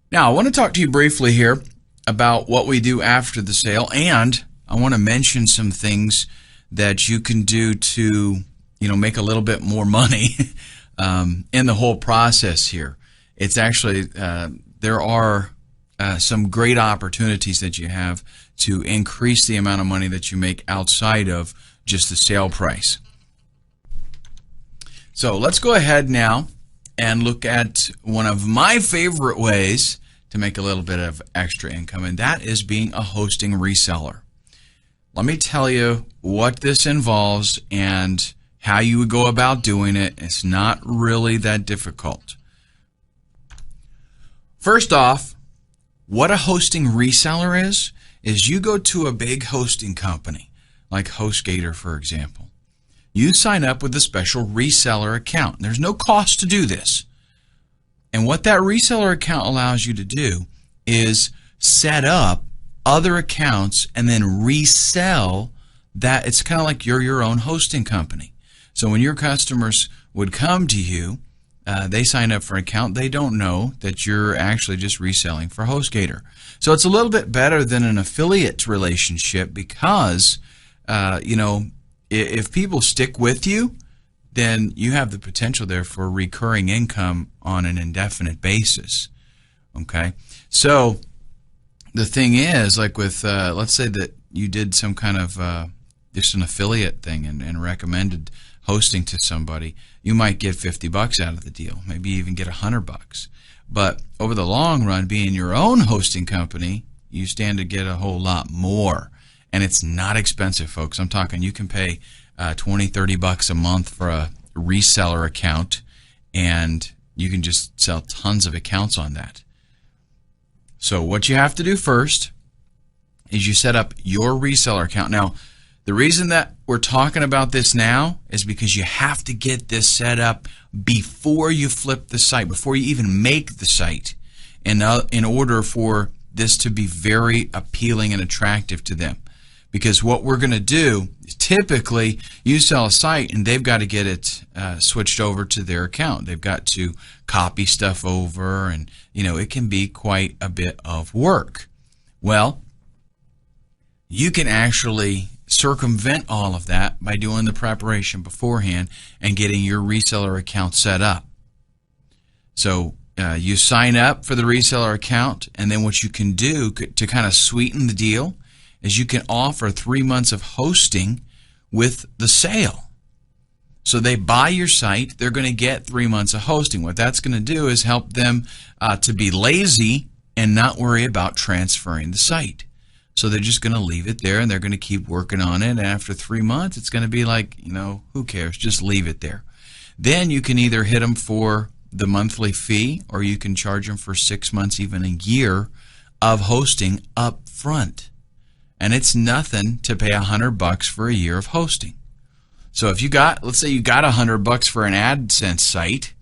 Now, I want to talk to you briefly here about what we do after the sale, and I want to mention some things that you can do to, make a little bit more money in the whole process here. It's actually, there are some great opportunities that you have to increase the amount of money that you make outside of just the sale price. So let's go ahead now and look at one of my favorite ways to make a little bit of extra income, and that is being a hosting reseller. Let me tell you what this involves and how you would go about doing it. It's not really that difficult. First off, what a hosting reseller is you go to a big hosting company like HostGator, for example. You sign up with a special reseller account. There's no cost to do this. And what that reseller account allows you to do is set up other accounts and then resell that. It's kind of like you're your own hosting company. So when your customers would come to you, they sign up for an account. They don't know that you're actually just reselling for HostGator. So it's a little bit better than an affiliate relationship because, if people stick with you, then you have the potential there for recurring income on an indefinite basis. Okay? So the thing is, like with, let's say that you did some kind of just an affiliate thing and recommended hosting to somebody, you might get $50 out of the deal, maybe even get $100. But over the long run, being your own hosting company, you stand to get a whole lot more. And it's not expensive, folks. I'm talking you can pay $20, $30 a month for a reseller account, and you can just sell tons of accounts on that. So what you have to do first is you set up your reseller account. Now, the reason that we're talking about this now is because you have to get this set up before you flip the site, before you even make the site, in order for this to be very appealing and attractive to them. Because what we're going to do is typically you sell a site and they've got to get it switched over to their account. They've got to copy stuff over, and it can be quite a bit of work. Well, you can actually circumvent all of that by doing the preparation beforehand and getting your reseller account set up. So you sign up for the reseller account, and then what you can do to kind of sweeten the deal is you can offer 3 months of hosting with the sale. So they buy your site, they're going to get 3 months of hosting. What that's going to do is help them to be lazy and not worry about transferring the site. So they're just going to leave it there, and they're going to keep working on it. And after 3 months, it's going to be like, who cares? Just leave it there. Then you can either hit them for the monthly fee, or you can charge them for 6 months, even a year of hosting up front. And it's nothing to pay $100 for a year of hosting. So if let's say you got $100 for an AdSense site,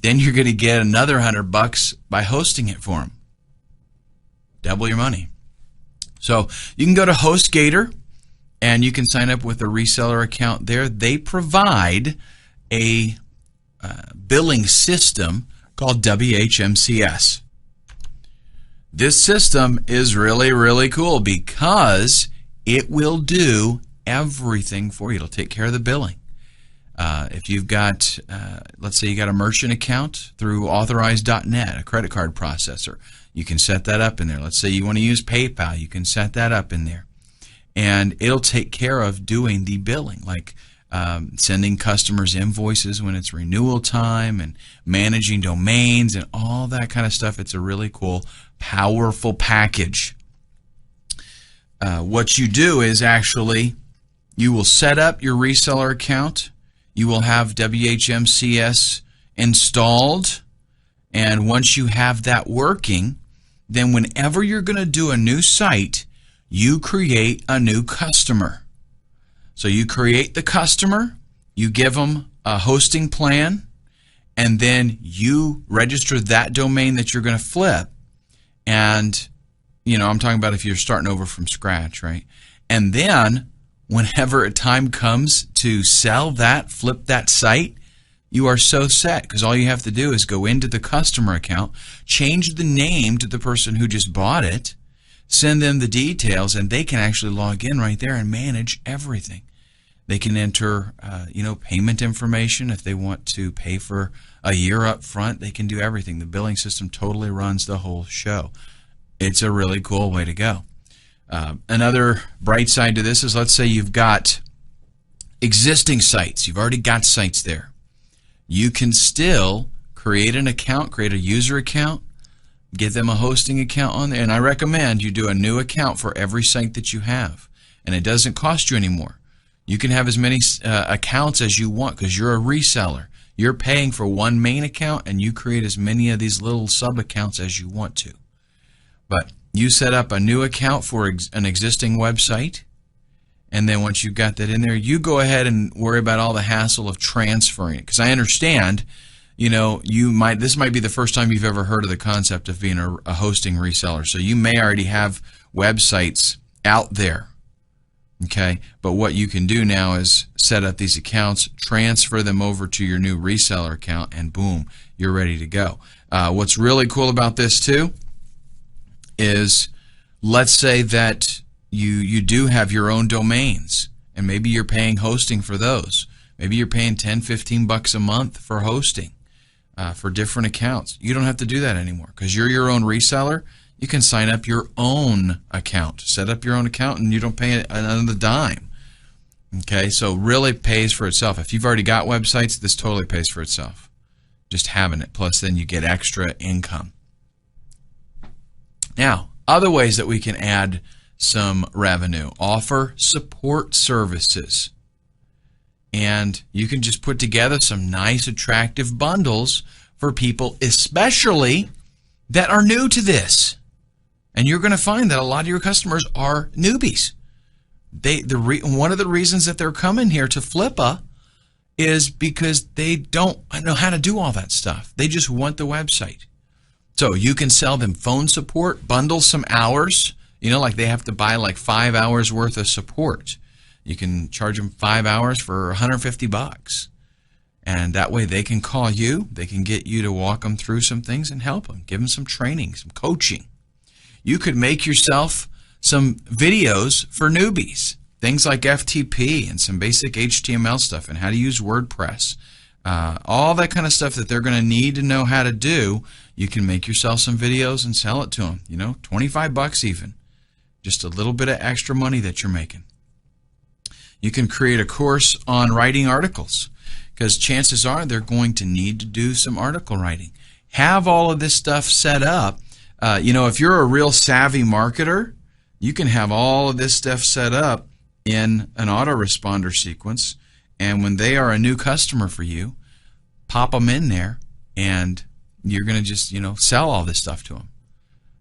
then you're going to get another $100 by hosting it for them. Double your money. So you can go to HostGator and you can sign up with a reseller account there. They provide a billing system called WHMCS. This system is really, really cool because it will do everything for you. It'll take care of the billing. If you've got, let's say you got a merchant account through Authorize.net, a credit card processor, you can set that up in there. Let's say you want to use PayPal, you can set that up in there. And it'll take care of doing the billing, like sending customers invoices when it's renewal time and managing domains and all that kind of stuff. It's a really cool, powerful package. What you do is actually you will set up your reseller account. You will have WHMCS installed, and once you have that working, then whenever you're going to do a new site, you create a new customer. So you create the customer, you give them a hosting plan, and then you register that domain that you're going to flip. And, I'm talking about if you're starting over from scratch, right? And then whenever a time comes to sell that, flip that site, you are so set, because all you have to do is go into the customer account, change the name to the person who just bought it, send them the details, and they can actually log in right there and manage everything. They can enter payment information if they want to pay for a year up front. They can do everything. The billing system totally runs the whole show. It's a really cool way to go. Another bright side to this is, let's say you've got existing sites. You've already got sites there. You can still create an account, create a user account, get them a hosting account on there. And I recommend you do a new account for every site that you have. And it doesn't cost you anymore. You can have as many accounts as you want because you're a reseller. You're paying for one main account, and you create as many of these little sub-accounts as you want to. But you set up a new account for an existing website, and then once you've got that in there, you go ahead and worry about all the hassle of transferring it. Because I understand, this might be the first time you've ever heard of the concept of being a hosting reseller. So you may already have websites out there. Okay, but what you can do now is set up these accounts, transfer them over to your new reseller account, and boom, you're ready to go. What's really cool about this too is, let's say that you do have your own domains, and maybe you're paying hosting for those. Maybe you're paying $10-15 a month for hosting for different accounts. You don't have to do that anymore because you're your own reseller. You can sign up your own account, set up your own account, and you don't pay another dime. Okay, so really pays for itself. If you've already got websites, this totally pays for itself, just having it. Plus, then you get extra income. Now, other ways that we can add some revenue: offer support services. And you can just put together some nice, attractive bundles for people, especially that are new to this. And you're going to find that a lot of your customers are newbies. One of the reasons that they're coming here to Flippa is because they don't know how to do all that stuff. They just want the website. So you can sell them phone support, bundle some hours. Like they have to buy like 5 hours worth of support. You can charge them 5 hours for $150. And that way they can call you. They can get you to walk them through some things and help them. Give them some training, some coaching. You could make yourself some videos for newbies, things like FTP and some basic HTML stuff and how to use WordPress. All that kind of stuff that they're going to need to know how to do. You can make yourself some videos and sell it to them. $25 even. Just a little bit of extra money that you're making. You can create a course on writing articles, because chances are they're going to need to do some article writing. Have all of this stuff set up. If you're a real savvy marketer, you can have all of this stuff set up in an autoresponder sequence, and when they are a new customer for you, pop them in there, and you're going to just sell all this stuff to them.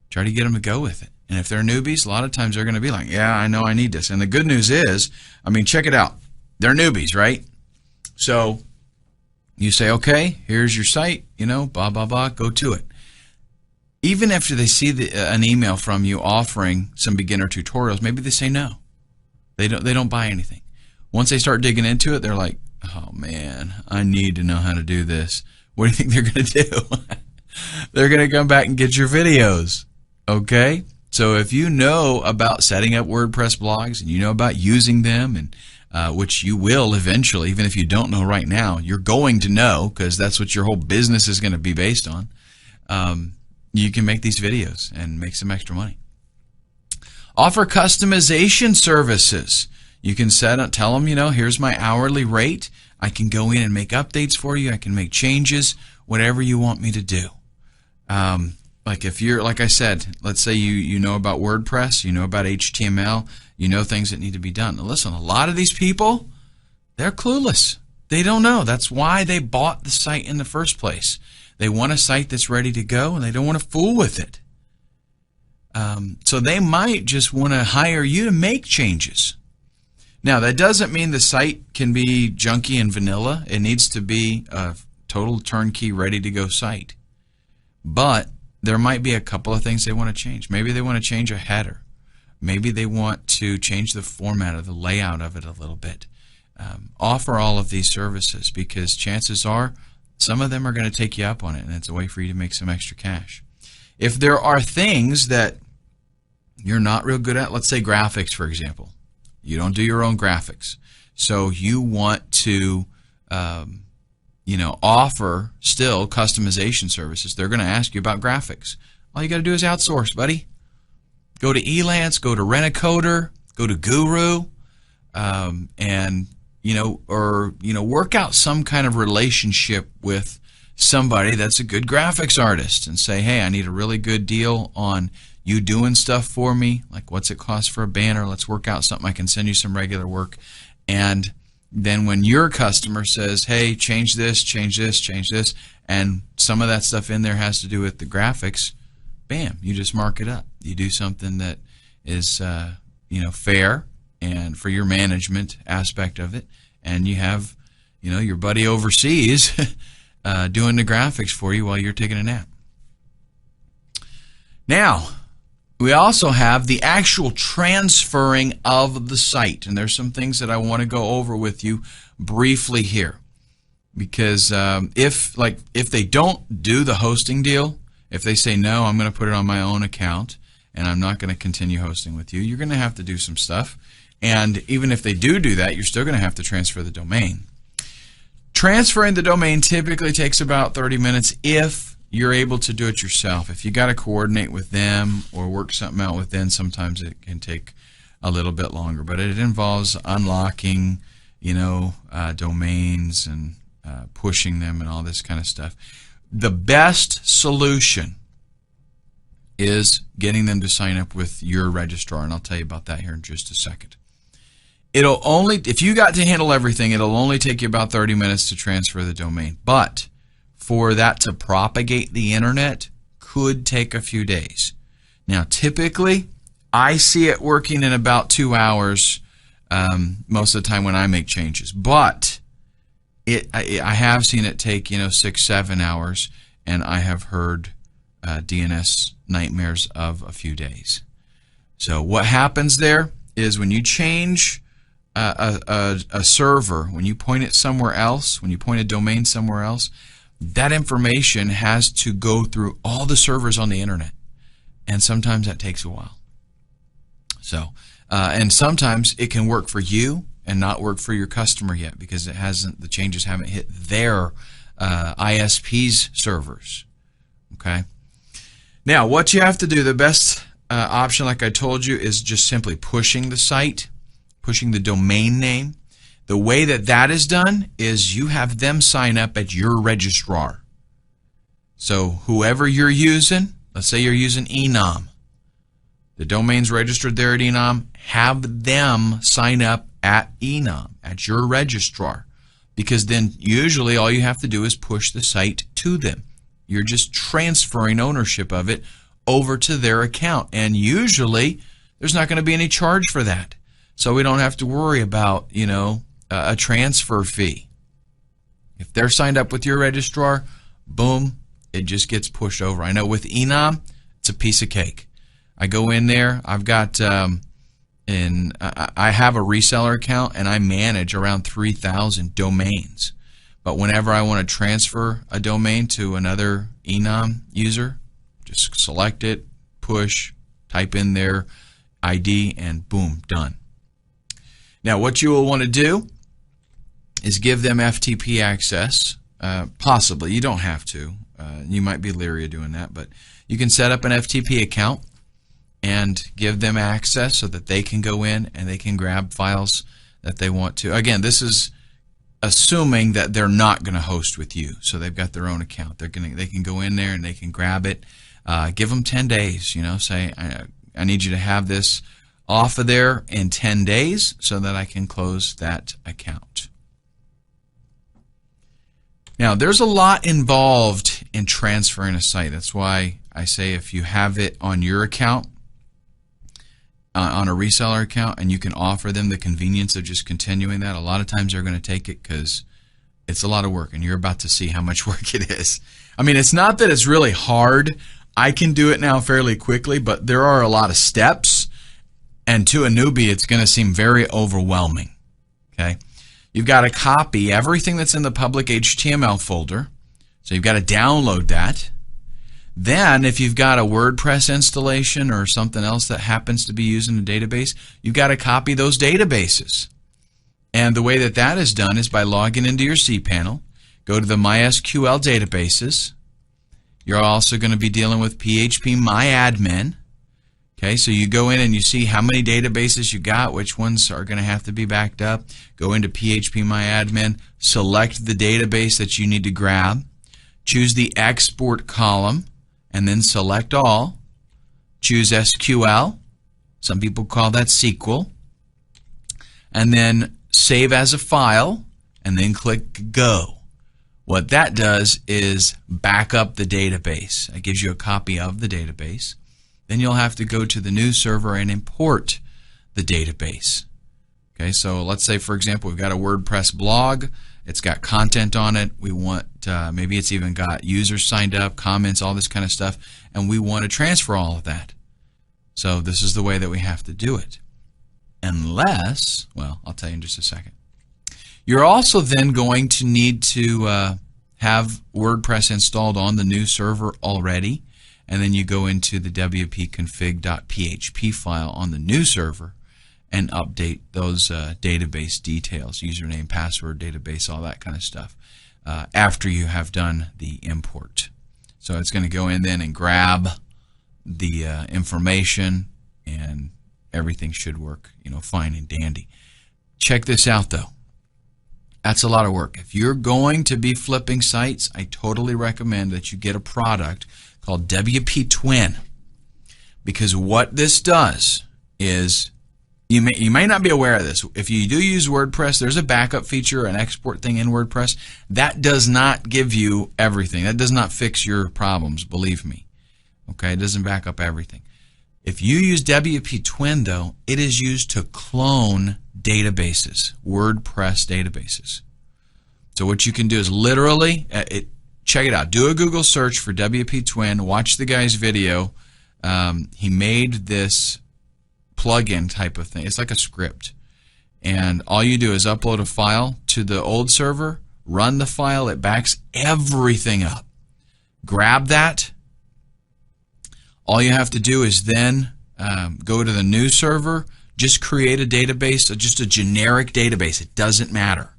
Try to get them to go with it. And if they're newbies, a lot of times they're going to be like, yeah, I know I need this. And the good news is, check it out. They're newbies, right? So you say, okay, here's your site, blah, blah, blah, go to it. Even after they see an email from you offering some beginner tutorials, maybe they say no. They don't buy anything. Once they start digging into it, they're like, oh man, I need to know how to do this. What do you think they're going to do? They're going to come back and get your videos. Okay? So if you know about setting up WordPress blogs and you know about using them, and which you will eventually, even if you don't know right now, you're going to know, because that's what your whole business is going to be based on. You can make these videos and make some extra money. Offer customization services. You can tell them, here's my hourly rate. I can go in and make updates for you. I can make changes, whatever you want me to do. Like I said, let's say you know about WordPress, you know about HTML, you know things that need to be done. Now listen, a lot of these people, they're clueless. They don't know. That's why they bought the site in the first place. They want a site that's ready to go, and they don't want to fool with it. So they might just want to hire you to make changes. Now, that doesn't mean the site can be junky and vanilla. It needs to be a total turnkey, ready-to-go site. But there might be a couple of things they want to change. Maybe they want to change a header. Maybe they want to change the format or the layout of it a little bit. offer all of these services, because chances are some of them are going to take you up on it, and it's a way for you to make some extra cash. If there are things that you're not real good at, let's say graphics, for example. You don't do your own graphics, so you want to offer still customization services. They're going to ask you about graphics. All you got to do is outsource, buddy. Go to Elance, go to Rent-A-Coder, go to Guru, and work out some kind of relationship with somebody that's a good graphics artist and say, hey, I need a really good deal on you doing stuff for me. Like, what's it cost for a banner? Let's work out something. I can send you some regular work. And then when your customer says, hey, change this, and some of that stuff in there has to do with the graphics, bam, you just mark it up. You do something that is fair and for your management aspect of it, and you have your buddy overseas doing the graphics for you while you're taking a nap. Now, we also have the actual transferring of the site, and there's some things that I want to go over with you briefly here, because if they don't do the hosting deal, if they say no, I'm going to put it on my own account and I'm not going to continue hosting with you, you're going to have to do some stuff. And even if they do that, you're still going to have to transfer the domain. Transferring the domain typically takes about 30 minutes if you're able to do it yourself. If you got to coordinate with them or work something out with them, sometimes it can take a little bit longer. But it involves unlocking, domains and pushing them and all this kind of stuff. The best solution is getting them to sign up with your registrar, and I'll tell you about that here in just a second. If you got to handle everything, it'll only take you about 30 minutes to transfer the domain. But for that to propagate the internet could take a few days. Now, typically, I see it working in about 2 hours most of the time when I make changes. But I have seen it take 6-7 hours, and I have heard DNS nightmares of a few days. So what happens there is when you change a server, when you point it somewhere else, when you point a domain somewhere else, that information has to go through all the servers on the internet, and sometimes that takes a while. So, and sometimes it can work for you and not work for your customer yet because the changes haven't hit their ISP's servers. Okay. Now, what you have to do, the best option, like I told you, is just simply pushing the site, pushing the domain name. The way that is done is you have them sign up at your registrar. So whoever you're using, let's say you're using Enum. The domain's registered there at Enum. Have them sign up at Enum, at your registrar. Because then usually all you have to do is push the site to them. You're just transferring ownership of it over to their account. And usually there's not going to be any charge for that. So we don't have to worry about, a transfer fee. If they're signed up with your registrar, boom, it just gets pushed over. I know with Enum, it's a piece of cake. I go in there, I've got, I have a reseller account, and I manage around 3,000 domains. But whenever I want to transfer a domain to another Enum user, just select it, push, type in their ID, and boom, done. Now, what you will want to do is give them FTP access, possibly. You don't have to. You might be leery of doing that, but you can set up an FTP account and give them access so that they can go in and they can grab files that they want to. Again, this is assuming that they're not going to host with you, so they've got their own account. They can go in there and they can grab it. Give them 10 days. Say I need you to have this off of there in 10 days so that I can close that account. Now, there's a lot involved in transferring a site. That's why I say if you have it on your account, on a reseller account, and you can offer them the convenience of just continuing that, a lot of times they're going to take it because it's a lot of work, and you're about to see how much work it is. I mean, it's not that it's really hard. I can do it now fairly quickly, but there are a lot of steps, and to a newbie, it's going to seem very overwhelming. Okay, You've got to copy everything that's in the public HTML folder. So you've got to download that. Then, if you've got a WordPress installation or something else that happens to be used in a database, you've got to copy those databases. And the way that that is done is by logging into your cPanel, go to the MySQL databases. You're also going to be dealing with phpMyAdmin. Okay, so you go in and you see how many databases you got, which ones are going to have to be backed up. Go into phpMyAdmin, select the database that you need to grab, choose the export column, and then select all. Choose SQL. Some people call that SQL. And then save as a file, and then click Go. What that does is back up the database. It gives you a copy of the database. Then you'll have to go to the new server and import the database. Okay, so let's say, for example, we've got a WordPress blog. It's got content on it. We want, maybe it's even got users signed up, comments, all this kind of stuff, and we want to transfer all of that. So this is the way that we have to do it. Unless, well, I'll tell you in just a second. You're also then going to need to have WordPress installed on the new server already, and then you go into the wp-config.php file on the new server and update those database details, username, password, database, all that kind of stuff, after you have done the import. So it's going to go in then and grab the information, and everything should work, fine and dandy. Check this out, though. That's a lot of work. If you're going to be flipping sites, I totally recommend that you get a product called WP Twin, because what this does is, you may not be aware of this. If you do use WordPress, there's a backup feature, an export thing in WordPress. That does not give you everything. That does not fix your problems, believe me. Okay, it doesn't back up everything. If you use WP Twin, though, it is used to clone databases, WordPress databases. So what you can do is literally, check it out. Do a Google search for WP Twin. Watch the guy's video. He made this plugin type of thing. It's like a script. And all you do is upload a file to the old server, run the file, it backs everything up. Grab that. All you have to do is then go to the new server, just create a database, just a generic database. It doesn't matter.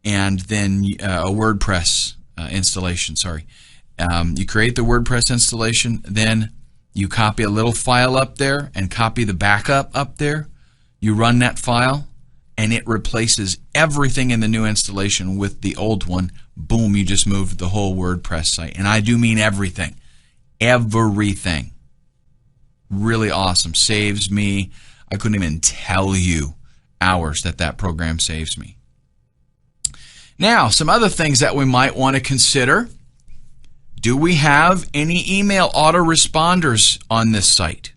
And then a WordPress installation, sorry. You create the WordPress installation, then you copy a little file up there and copy the backup up there. You run that file, and it replaces everything in the new installation with the old one. Boom, you just moved the whole WordPress site. And I do mean everything. Everything. Really awesome. Saves me, I couldn't even tell you, hours that program saves me. Now, some other things that we might want to consider. Do we have any email autoresponders on this site?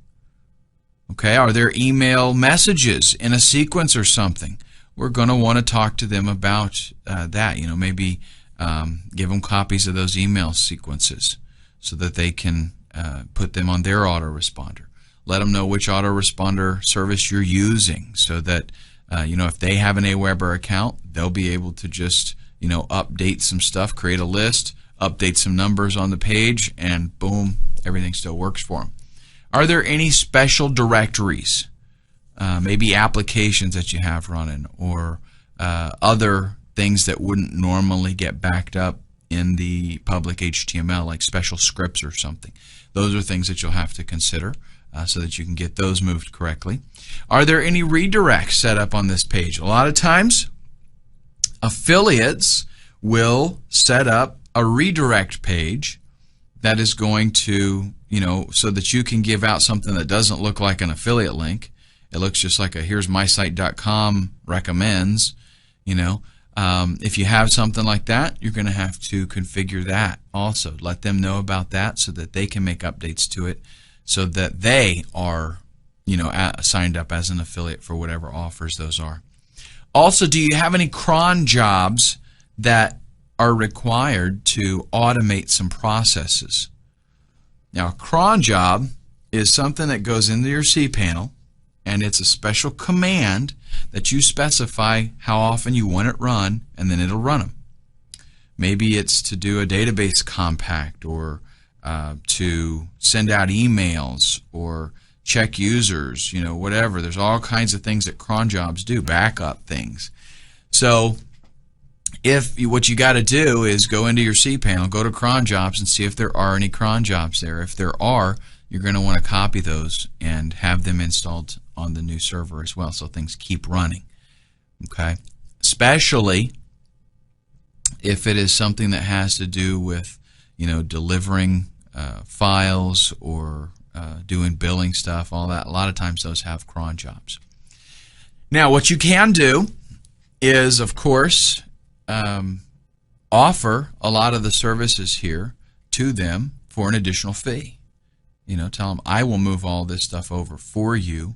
Okay, are there email messages in a sequence or something? We're going to want to talk to them about that. Maybe give them copies of those email sequences so that they can put them on their autoresponder. Let them know which autoresponder service you're using, so that if they have an Aweber account, they'll be able to just update some stuff, create a list, update some numbers on the page, and boom, everything still works for them. Are there any special directories, maybe applications that you have running, or other things that wouldn't normally get backed up in the public HTML, like special scripts or something? Those are things that you'll have to consider so that you can get those moved correctly. Are there any redirects set up on this page? A lot of times, affiliates will set up a redirect page that is going to, so that you can give out something that doesn't look like an affiliate link. It looks just like a here's mysite.com recommends. If you have something like that, you're going to have to configure that also. Let them know about that so that they can make updates to it, so that they are, signed up as an affiliate for whatever offers those are. Also, do you have any cron jobs that are required to automate some processes? Now, a cron job is something that goes into your cPanel, and it's a special command that you specify how often you want it run, and then it'll run them. Maybe it's to do a database compact, or to send out emails, or check users, whatever. There's all kinds of things that cron jobs do, backup things. So what you got to do is go into your cPanel, go to cron jobs, and see if there are any cron jobs there. If there are, you're going to want to copy those and have them installed on the new server as well, so things keep running. Okay, especially if it is something that has to do with delivering files, or doing billing stuff, all that. A lot of times those have cron jobs. Now, what you can do is, of course, offer a lot of the services here to them for an additional fee. Tell them, I will move all this stuff over for you.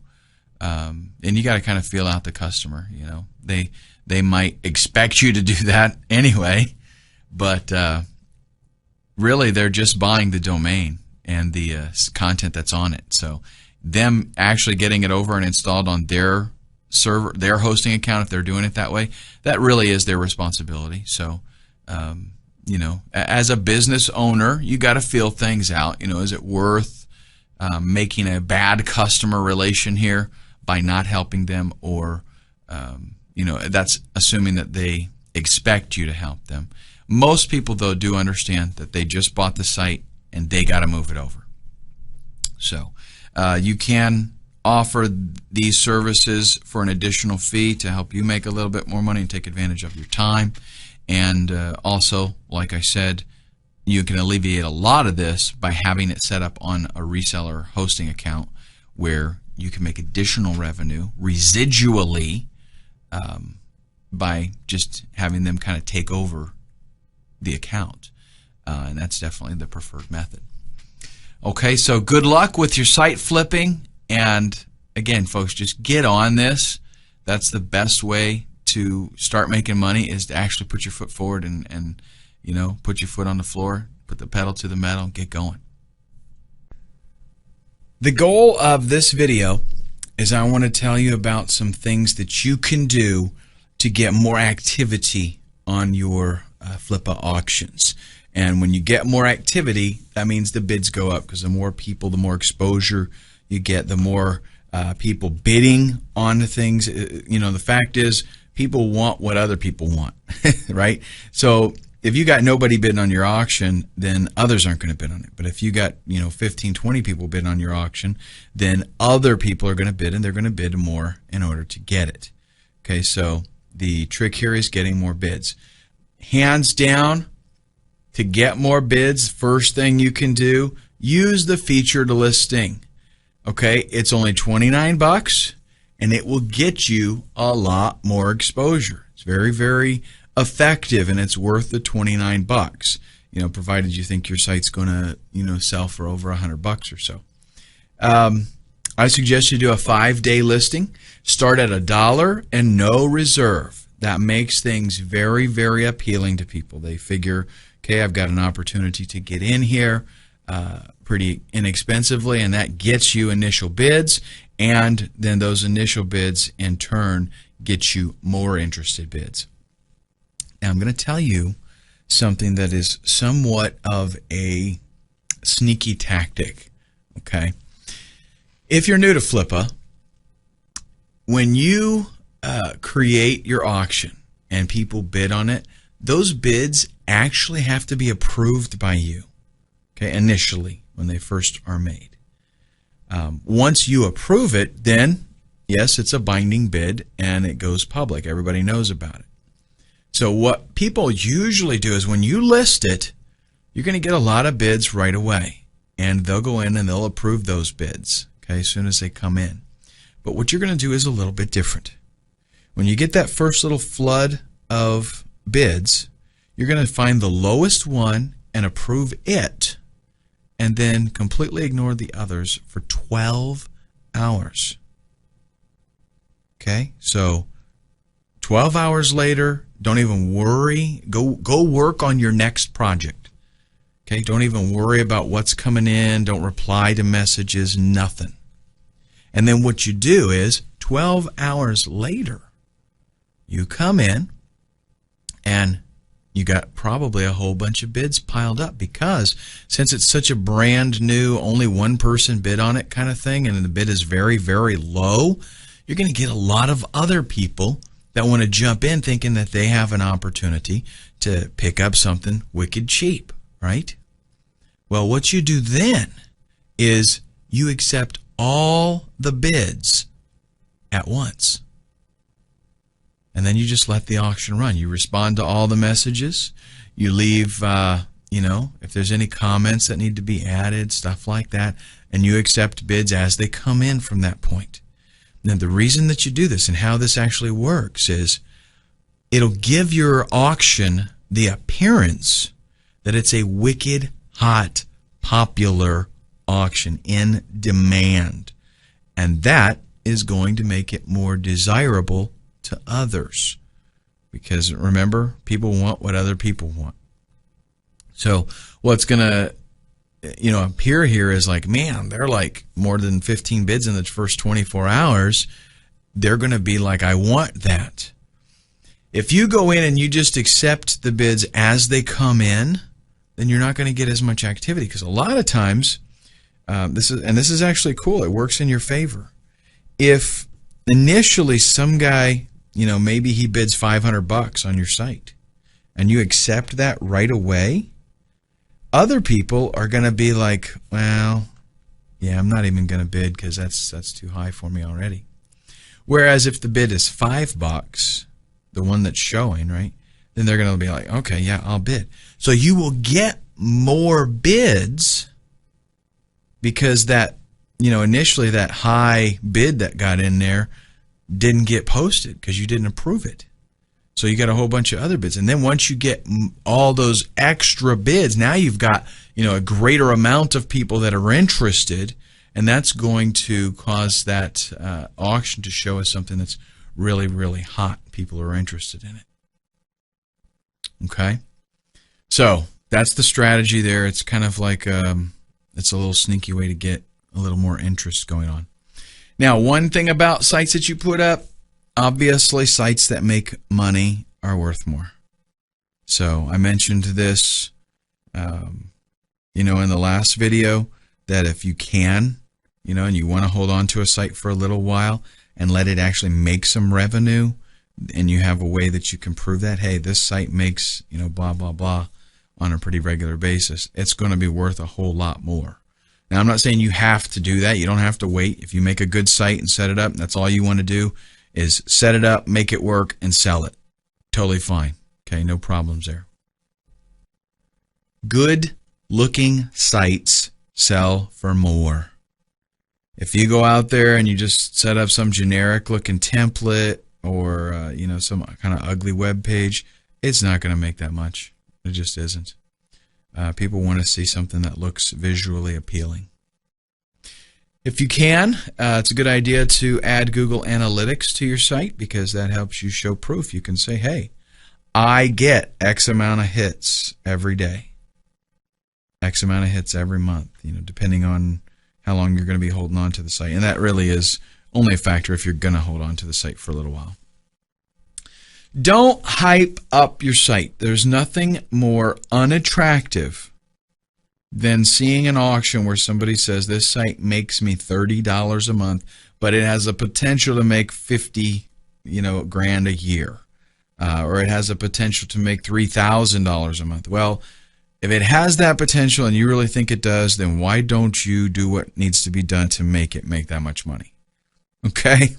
And you got to kind of feel out the customer. They might expect you to do that anyway, but really they're just buying the domain and the content that's on it. So them actually getting it over and installed on their server, their hosting account, if they're doing it that way, that really is their responsibility. So as a business owner, you got to feel things out. Is it worth making a bad customer relation here by not helping them, or that's assuming that they expect you to help them. Most people, though, do understand that they just bought the site and they got to move it over. So you can offer these services for an additional fee to help you make a little bit more money and take advantage of your time. And also, like I said, you can alleviate a lot of this by having it set up on a reseller hosting account, where you can make additional revenue residually by just having them kind of take over the account. And that's definitely the preferred method. Okay, so good luck with your site flipping. And again, folks, just get on this. That's the best way to start making money, is to actually put your foot forward and put your foot on the floor, put the pedal to the metal, and get going. The goal of this video is I want to tell you about some things that you can do to get more activity on your Flippa auctions. And when you get more activity, that means the bids go up, because the more people, the more exposure you get, the more people bidding on the things. The fact is, people want what other people want, right? So if you got nobody bidding on your auction, then others aren't going to bid on it. But if you got 15, 20 people bidding on your auction, then other people are going to bid, and they're going to bid more in order to get it. Okay, so the trick here is getting more bids. Hands down, to get more bids, first thing you can do, use the featured listing. Okay, it's only $29, and it will get you a lot more exposure. It's very, very effective, and it's worth the $29. Provided you think your site's going to sell for over $100 or so. I suggest you do a 5-day listing. Start at $1 and no reserve. That makes things very, very appealing to people. They figure, okay, I've got an opportunity to get in here pretty inexpensively, and that gets you initial bids, and then those initial bids in turn get you more interested bids. Now, I'm going to tell you something that is somewhat of a sneaky tactic. Okay, if you're new to Flippa, when you create your auction and people bid on it, those bids actually have to be approved by you, okay, initially when they first are made. Once you approve it, then yes, it's a binding bid and it goes public. Everybody knows about it. So what people usually do is, when you list it, you're going to get a lot of bids right away, and they'll go in and they'll approve those bids, okay, as soon as they come in. But what you're going to do is a little bit different. When you get that first little flood of bids, you're going to find the lowest one and approve it, and then completely ignore the others for 12 hours. Okay, so 12 hours later, don't even worry. Go work on your next project. Okay, don't even worry about what's coming in. Don't reply to messages, nothing. And then what you do is 12 hours later, you come in and you got probably a whole bunch of bids piled up, because since it's such a brand new, only one person bid on it kind of thing, and the bid is very, very low, you're going to get a lot of other people that want to jump in thinking that they have an opportunity to pick up something wicked cheap, right? Well, what you do then is you accept all the bids at once. And then you just let the auction run. You respond to all the messages. You leave, if there's any comments that need to be added, stuff like that, and you accept bids as they come in from that point. Now, the reason that you do this and how this actually works is it'll give your auction the appearance that it's a wicked, hot, popular auction in demand. And that is going to make it more desirable to others, because remember, people want what other people want. So what's going to appear here is like, man, they're like more than 15 bids in the first 24 hours. They're going to be like, I want that. If you go in and you just accept the bids as they come in, then you're not going to get as much activity, because a lot of times this is actually cool. It works in your favor. If initially some guy, maybe he bids $500 on your site, and you accept that right away, other people are going to be like, well, yeah, I'm not even going to bid because that's too high for me already. Whereas if the bid is $5, the one that's showing, right, then they're going to be like, okay, yeah, I'll bid. So you will get more bids because that, initially that high bid that got in there didn't get posted because you didn't approve it. So you got a whole bunch of other bids. And then once you get all those extra bids, now you've got, a greater amount of people that are interested, and that's going to cause that auction to show us something that's really, really hot. People are interested in it. Okay? So that's the strategy there. It's kind of like it's a little sneaky way to get a little more interest going on. Now, one thing about sites that you put up, obviously sites that make money are worth more. So I mentioned this, in the last video, that if you can, and you want to hold on to a site for a little while and let it actually make some revenue, and you have a way that you can prove that, hey, this site makes, blah, blah, blah on a pretty regular basis, it's going to be worth a whole lot more. Now, I'm not saying you have to do that. You don't have to wait. If you make a good site and set it up, that's all you want to do is set it up, make it work, and sell it. Totally fine. Okay, no problems there. Good-looking sites sell for more. If you go out there and you just set up some generic-looking template or some kind of ugly web page, it's not going to make that much. It just isn't. People want to see something that looks visually appealing. If you can, it's a good idea to add Google Analytics to your site, because that helps you show proof. You can say, hey, I get X amount of hits every day, X amount of hits every month, depending on how long you're going to be holding on to the site. And that really is only a factor if you're going to hold on to the site for a little while. Don't hype up your site. There's nothing more unattractive than seeing an auction where somebody says, this site makes me $30 a month, but it has a potential to make $50 grand a year. Or it has a potential to make $3,000 a month. Well, if it has that potential and you really think it does, then why don't you do what needs to be done to make it make that much money? Okay?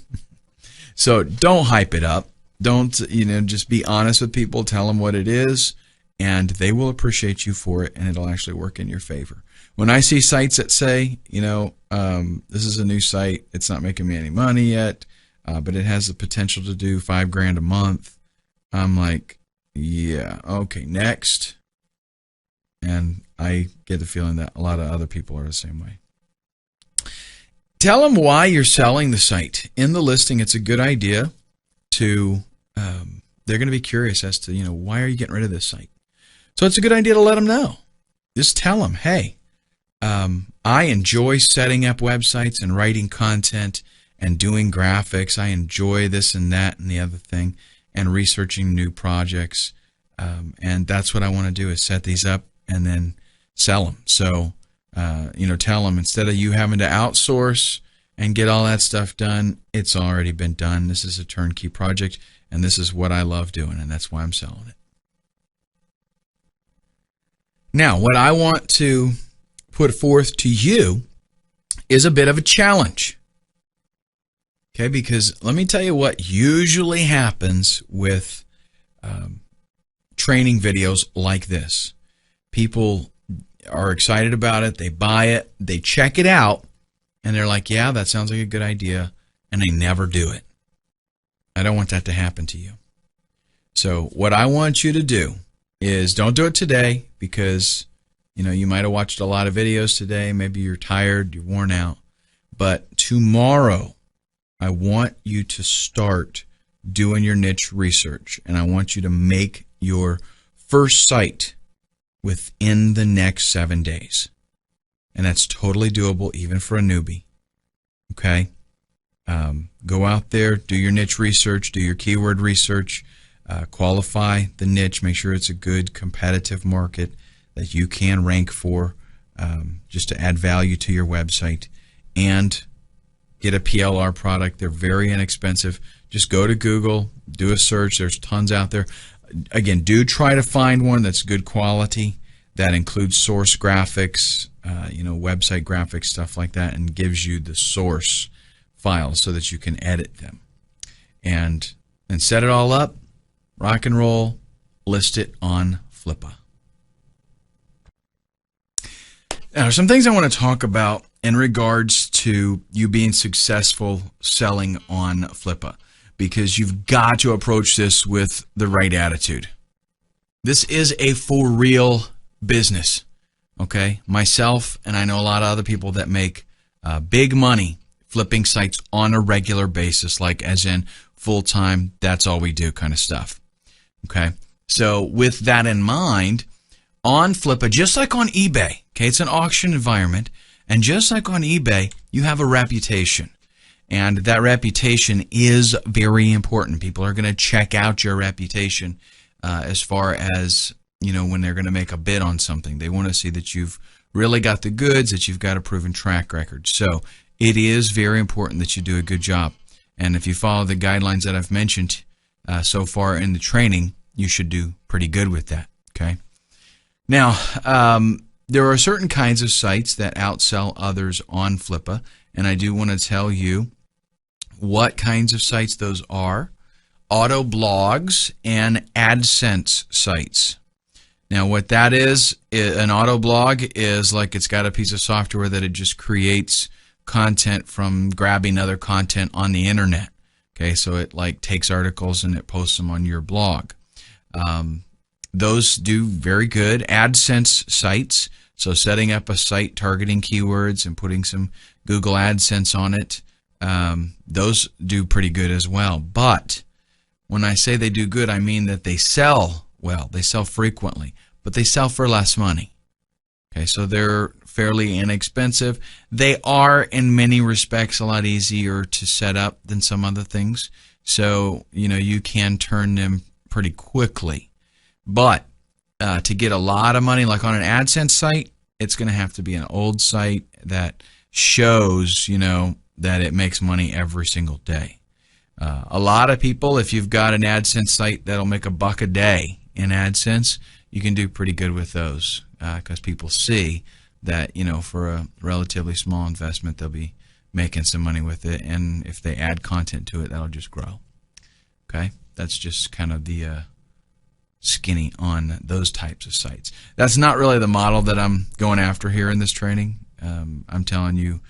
So don't hype it up. Don't, just be honest with people. Tell them what it is, and they will appreciate you for it, and it'll actually work in your favor. When I see sites that say, this is a new site, it's not making me any money yet, but it has the potential to do $5 grand a month, I'm like, yeah, okay, next. And I get the feeling that a lot of other people are the same way. Tell them why you're selling the site. In the listing, it's a good idea to, they're going to be curious as to, why are you getting rid of this site? So it's a good idea to let them know. Just tell them, hey, I enjoy setting up websites and writing content and doing graphics. I enjoy this and that and the other thing, and researching new projects. And that's what I want to do, is set these up and then sell them. So, tell them, instead of you having to outsource and get all that stuff done, it's already been done. This is a turnkey project, and this is what I love doing, and that's why I'm selling it. Now, what I want to put forth to you is a bit of a challenge. Okay, because let me tell you what usually happens with training videos like this. People are excited about it, they buy it, they check it out, and they're like, yeah, that sounds like a good idea, and they never do it. I don't want that to happen to you. So what I want you to do is, don't do it today, because you might have watched a lot of videos today, maybe you're tired, you're worn out, but tomorrow I want you to start doing your niche research, and I want you to make your first site within the next 7 days. And that's totally doable even for a newbie. Okay? Go out there, do your niche research, do your keyword research, qualify the niche, make sure it's a good competitive market that you can rank for, just to add value to your website, and get a PLR product. They're very inexpensive. Just go to Google, do a search. There's tons out there. Again, do try to find one that's good quality, that includes source graphics, website graphics, stuff like that, and gives you the source files so that you can edit them. And set it all up, rock and roll, list it on Flippa. Now, there's some things I want to talk about in regards to you being successful selling on Flippa, because you've got to approach this with the right attitude. This is a for real business, okay? Myself, and I know a lot of other people that make big money flipping sites on a regular basis, like as in full-time, that's all we do kind of stuff, okay? So with that in mind, on Flippa, just like on eBay, okay, it's an auction environment, and just like on eBay, you have a reputation. And that reputation is very important. People are going to check out your reputation as far as, when they're going to make a bid on something. They want to see that you've really got the goods, that you've got a proven track record. So it is very important that you do a good job. And if you follow the guidelines that I've mentioned so far in the training, you should do pretty good with that, okay? Now, there are certain kinds of sites that outsell others on Flippa, and I do want to tell you what kinds of sites those are: auto blogs and AdSense sites. Now, what that is, an auto blog is like, it's got a piece of software that it just creates content from grabbing other content on the internet. Okay, so it like takes articles and it posts them on your blog. Those do very good. AdSense sites, so setting up a site targeting keywords and putting some Google AdSense on it, those do pretty good as well. But when I say they do good, I mean that they sell well. They sell frequently, but they sell for less money. Okay, so they're fairly inexpensive. They are, in many respects, a lot easier to set up than some other things. So, you can turn them pretty quickly. But to get a lot of money, like on an AdSense site, it's going to have to be an old site that shows, that it makes money every single day. A lot of people, if you've got an AdSense site that'll make $1 a day in AdSense, you can do pretty good with those, because people see that, for a relatively small investment, they'll be making some money with it, and if they add content to it, that'll just grow. Okay, that's just kind of the skinny on those types of sites. That's not really the model that I'm going after here in this training. I'm telling you,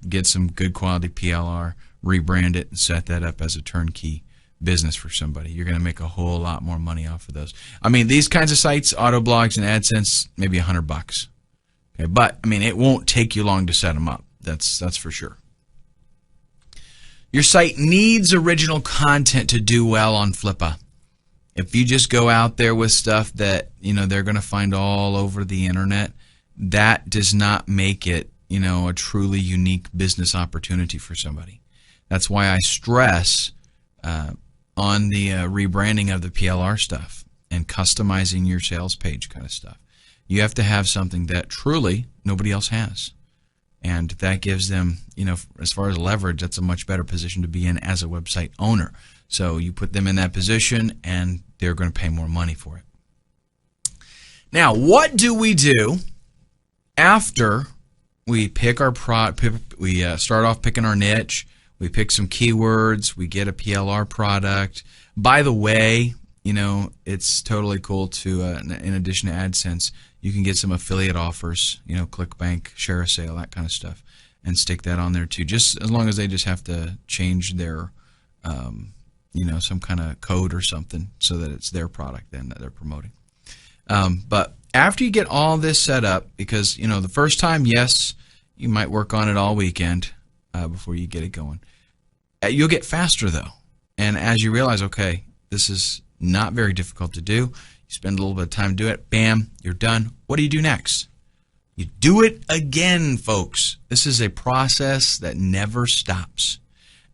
get some good quality PLR, rebrand it, and set that up as a turnkey business for somebody. You're going to make a whole lot more money off of those. I mean, these kinds of sites, auto blogs and AdSense, maybe $100. Okay, but I mean, it won't take you long to set them up. That's for sure. Your site needs original content to do well on Flippa. If you just go out there with stuff that they're going to find all over the internet, that does not make it, a truly unique business opportunity for somebody. That's why I stress on the rebranding of the PLR stuff and customizing your sales page kind of stuff. You have to have something that truly nobody else has. And that gives them, as far as leverage, that's a much better position to be in as a website owner. So you put them in that position and they're going to pay more money for it. Now, what do we do after we pick our we start off picking our niche, we pick some keywords, we get a PLR product. By the way, it's totally cool to, in addition to AdSense, you can get some affiliate offers, ClickBank, Share a Sale, that kind of stuff, and stick that on there too. Just as long as they just have to change their, some kind of code or something so that it's their product then that they're promoting. But after you get all this set up, because the first time, yes, you might work on it all weekend before you get it going. You'll get faster though, and as you realize, okay, this is not very difficult to do. You spend a little bit of time to do it. Bam, you're done. What do you do next? You do it again, folks. This is a process that never stops.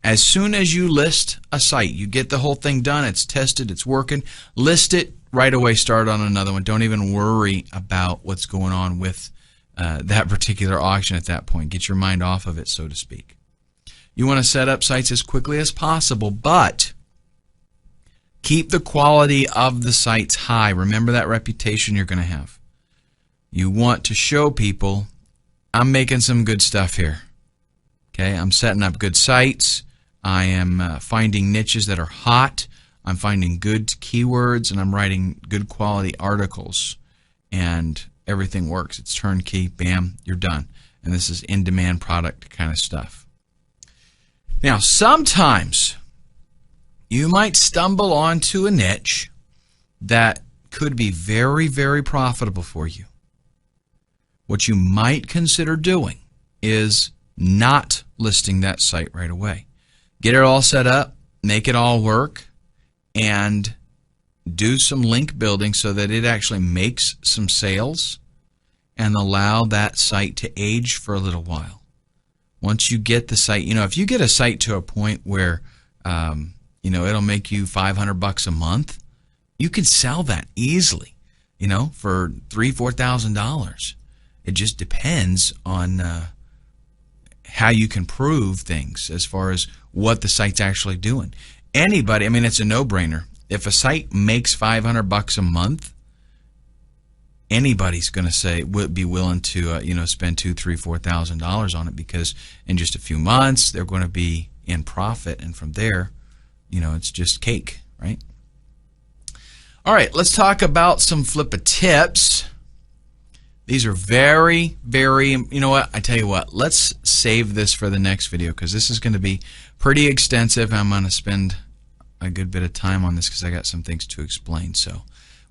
As soon as you list a site, you get the whole thing done, it's tested, it's working, list it right away, start on another one. Don't even worry about what's going on with that particular auction at that point. Get your mind off of it, so to speak. You want to set up sites as quickly as possible, but keep the quality of the sites high. Remember that reputation you're going to have. You want to show people, I'm making some good stuff here. Okay, I'm setting up good sites. I am finding niches that are hot. I'm finding good keywords, and I'm writing good quality articles. And everything works. It's turnkey. Bam, you're done. And this is in-demand product kind of stuff. Now, sometimes you might stumble onto a niche that could be very, very profitable for you. What you might consider doing is not listing that site right away. Get it all set up, make it all work, and do some link building so that it actually makes some sales, and allow that site to age for a little while. Once you get the site, if you get a site to a point where it'll make you $500 a month, you can sell that easily, for $3,000-$4,000. It just depends on how you can prove things as far as what the site's actually doing. Anybody, it's a no-brainer. If a site makes $500 a month, anybody's going to say would be willing to spend $2,000, $3,000, $4,000 on it, because in just a few months they're going to be in profit, and from there, it's just cake, right? All right, let's talk about some Flippa tips. These are very, very, I tell you what, let's save this for the next video, because this is going to be pretty extensive. I'm going to spend a good bit of time on this because I got some things to explain. So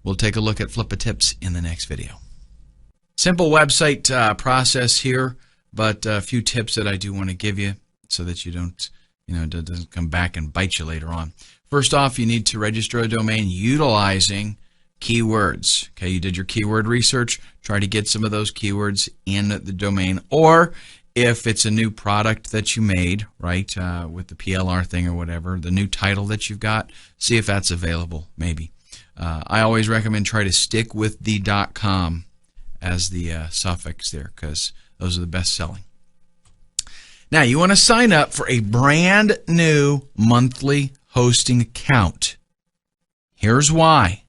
we'll take a look at Flippa tips in the next video. Simple website process here, but a few tips that I do want to give you so that you don't, it doesn't come back and bite you later on. First off, you need to register a domain utilizing keywords. Okay, you did your keyword research, try to get some of those keywords in the domain, or if it's a new product that you made, right, with the PLR thing or whatever, the new title that you've got, see if that's available, maybe. I always recommend try to stick with the .com as the suffix there, because those are the best selling. Now, you want to sign up for a brand new monthly hosting account. Here's why.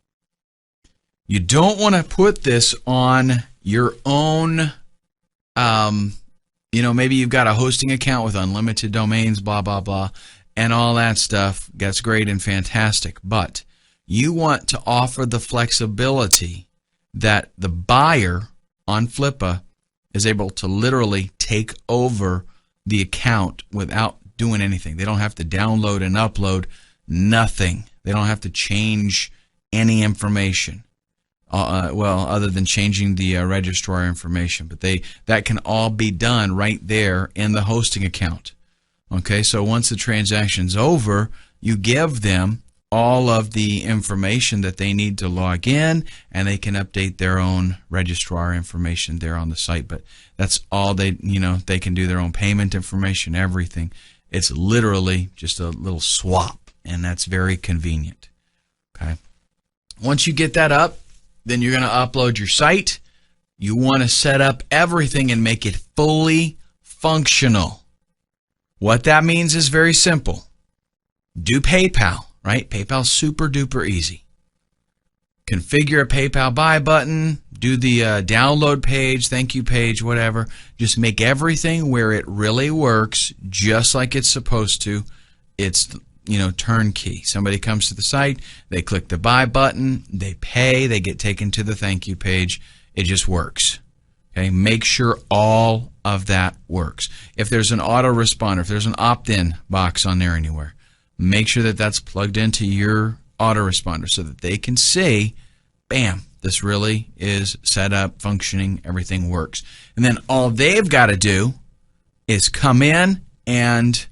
You don't want to put this on your own, maybe you've got a hosting account with unlimited domains, blah, blah, blah, and all that stuff. That's great and fantastic. But you want to offer the flexibility that the buyer on Flippa is able to literally take over the account without doing anything. They don't have to download and upload nothing. They don't have to change any information. Other than changing the registrar information, but that can all be done right there in the hosting account. Okay, so once the transaction's over, you give them all of the information that they need to log in, and they can update their own registrar information there on the site. But that's all they can do their own payment information, everything. It's literally just a little swap, and that's very convenient. Okay. Once you get that up, then you're going to upload your site. You want to set up everything and make it fully functional. What that means is very simple. Do PayPal, right? PayPal's super duper easy. Configure a PayPal buy button, do the download page, thank you page, whatever. Just make everything where it really works, just like it's supposed to. It's turnkey. Somebody comes to the site, they click the buy button, they pay, they get taken to the thank you page. It just works. Okay, make sure all of that works. If there's an autoresponder, if there's an opt-in box on there anywhere, make sure that that's plugged into your autoresponder so that they can see, bam, this really is set up, functioning, everything works. And then all they've got to do is come in and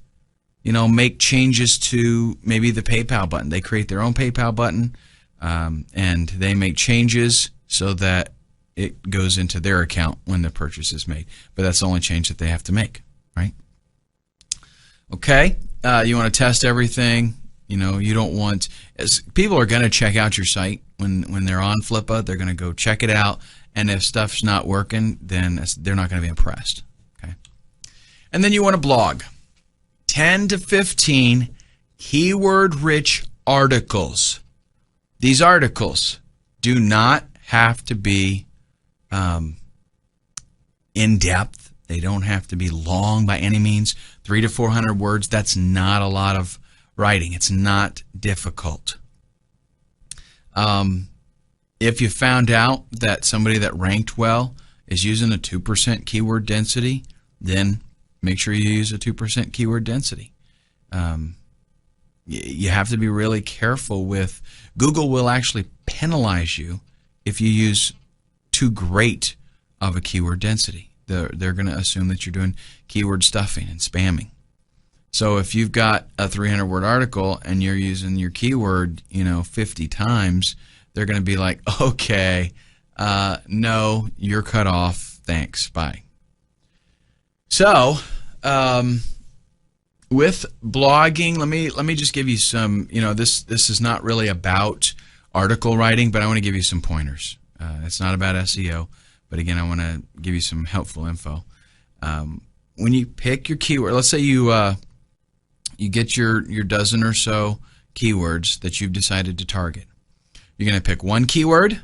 make changes to maybe the PayPal button. They create their own PayPal button, and they make changes so that it goes into their account when the purchase is made. But that's the only change that they have to make, right? Okay, you want to test everything. You don't want, as people are going to check out your site when they're on Flippa. They're going to go check it out, and if stuff's not working, then they're not going to be impressed. Okay, and then you want to blog 10 to 15 keyword-rich articles. These articles do not have to be in depth. They don't have to be long by any means. 300 to 400 words. That's not a lot of writing. It's not difficult. If you found out that somebody that ranked well is using a 2% keyword density, then make sure you use a 2% keyword density. You have to be really careful with Google. Will actually penalize you if you use too great of a keyword density. They're going to assume that you're doing keyword stuffing and spamming. So if you've got a 300-word article and you're using your keyword, 50 times, they're going to be like, okay, no, you're cut off. Thanks, bye. So with blogging, let me just give you some. This is not really about article writing, but I want to give you some pointers. It's not about SEO, but again, I want to give you some helpful info. When you pick your keyword, let's say you get your dozen or so keywords that you've decided to target. You're going to pick one keyword.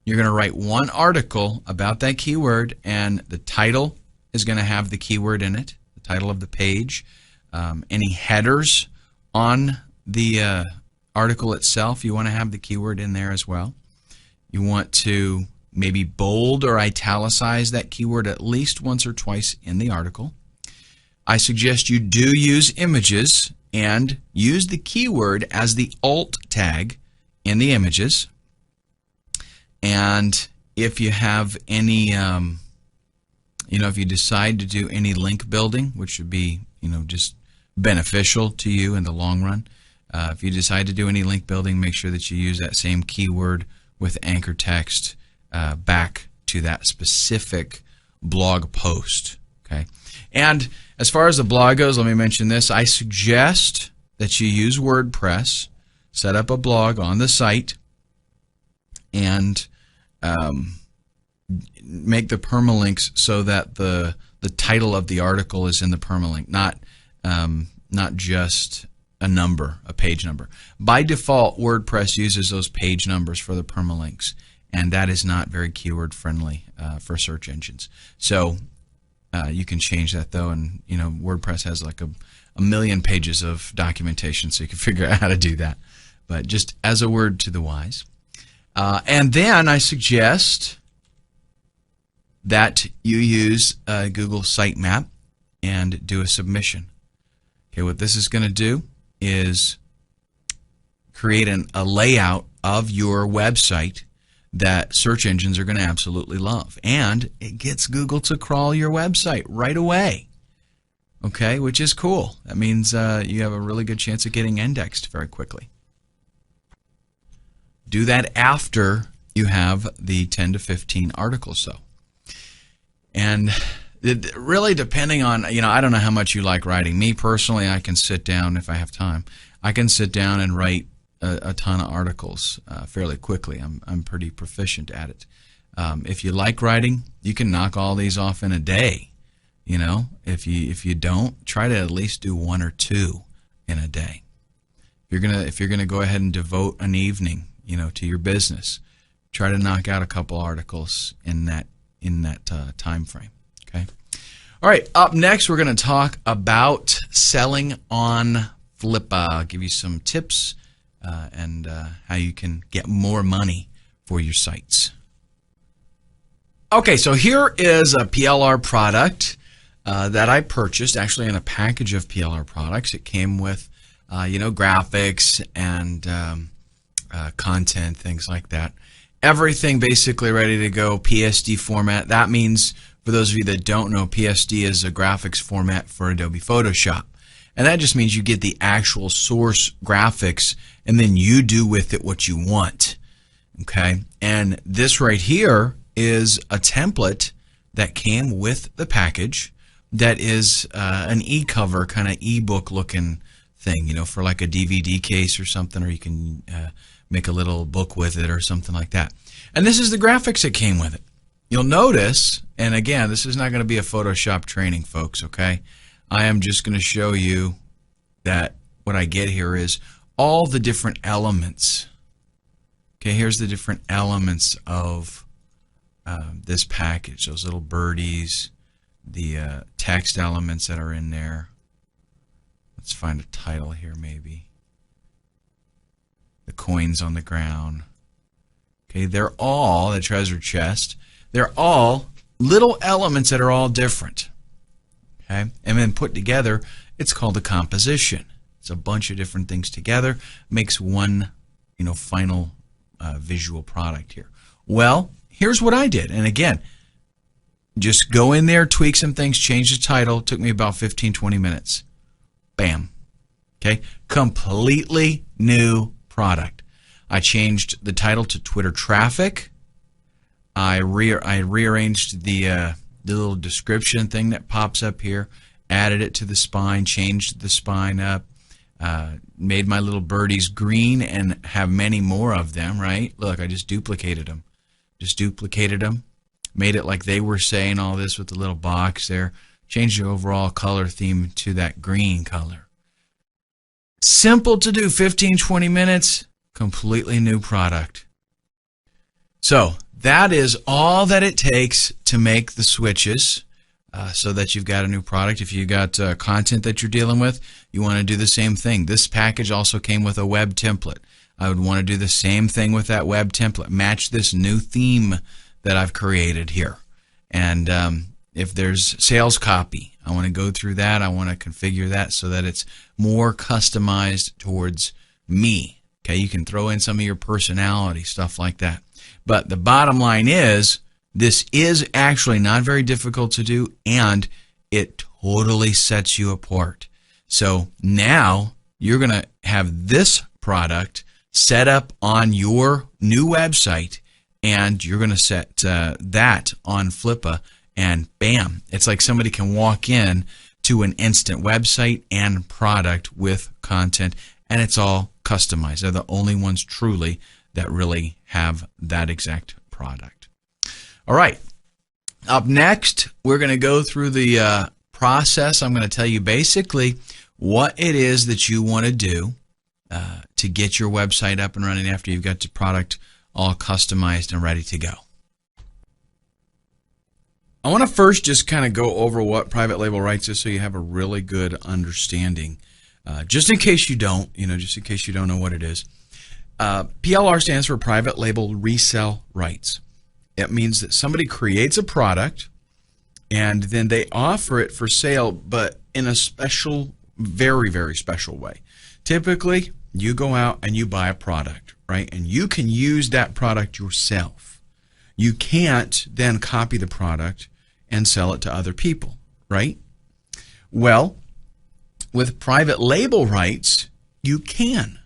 You're going to write one article about that keyword, and the title is going to have the keyword in it, the title of the page. Any headers on the article itself, you want to have the keyword in there as well. You want to maybe bold or italicize that keyword at least once or twice in the article. I suggest you do use images and use the keyword as the alt tag in the images. And if you have any, if you decide to do any link building, which would be, just beneficial to you in the long run, if you decide to do any link building, make sure that you use that same keyword with anchor text back to that specific blog post. Okay, and as far as the blog goes, let me mention this. I suggest that you use WordPress, set up a blog on the site, and make the permalinks so that the title of the article is in the permalink, not just a page number. By default, WordPress uses those page numbers for the permalinks, and that is not very keyword friendly for search engines. So you can change that though, and WordPress has like a million pages of documentation, so you can figure out how to do that. But just as a word to the wise. And then I suggest that you use Google Sitemap and do a submission. Okay, what this is going to do is create a layout of your website that search engines are going to absolutely love. And it gets Google to crawl your website right away. okay, which is cool. That means you have a really good chance of getting indexed very quickly. Do that after you have the 10 to 15 articles, though. And it really, depending on, I don't know how much you like writing. Me personally, I can sit down, if I have time, I can sit down and write a ton of articles fairly quickly. I'm pretty proficient at it. If you like writing, you can knock all these off in a day. If you don't, try to at least do 1 or 2 in a day. If you're gonna go ahead and devote an evening, to your business, try to knock out a couple articles in that time frame. Okay. All right. Up next, we're going to talk about selling on Flippa. I'll give you some tips and how you can get more money for your sites. Okay, so here is a PLR product that I purchased, actually in a package of PLR products. It came with, graphics and content, things like that. Everything basically ready to go, PSD format. That means, for those of you that don't know, PSD is a graphics format for Adobe Photoshop. And that just means you get the actual source graphics and then you do with it what you want. Okay? And this right here is a template that came with the package that is an e-cover, kind of e-book looking thing, for like a DVD case or something, or you can make a little book with it or something like that. And this is the graphics that came with it. You'll notice, and again, this is not going to be a Photoshop training, folks, okay? I am just going to show you that what I get here is all the different elements. Okay, here's the different elements of this package. Those little birdies, the text elements that are in there. Let's find a title here maybe. The coins on the ground. Okay, they're all the treasure chest. They're all little elements that are all different. Okay, and then put together, it's called a composition. It's a bunch of different things together, makes one, final visual product here. Well, here's what I did, and again, just go in there, tweak some things, change the title. It took me about 15-20 minutes. Bam. Okay, completely new product. I changed the title to Twitter traffic. I rearranged the little description thing that pops up here, added it to the spine, changed the spine up, made my little birdies green and have many more of them, right? Look, I just duplicated them. Made it like they were saying all this with the little box there. Changed the overall color theme to that green color. Simple to do, 15-20 minutes, completely new product. So that is all that it takes to make the switches so that you've got a new product. If you've got content that you're dealing with, you want to do the same thing. This package also came with a web template. I would want to do the same thing with that web template. Match this new theme that I've created here. And if there's sales copy, I want to go through that. I want to configure that so that it's more customized towards me. Okay, you can throw in some of your personality, stuff like that. But the bottom line is, this is actually not very difficult to do, and it totally sets you apart. So now you're going to have this product set up on your new website, and you're going to set that on Flippa, and bam, it's like somebody can walk in to an instant website and product with content, and it's all customized. They're the only ones truly that really have that exact product. All right, up next, we're going to go through the process. I'm going to tell you basically what it is that you want to do to get your website up and running after you've got the product all customized and ready to go. I want to first just kind of go over what private label rights is so you have a really good understanding. Just in case you don't, just in case you don't know what it is. PLR stands for Private Label Resell Rights. It means that somebody creates a product and then they offer it for sale, but in a special, very, very special way. Typically, you go out and you buy a product, right? And you can use that product yourself. You can't then copy the product and sell it to other people, right? Well, with private label rights, you can.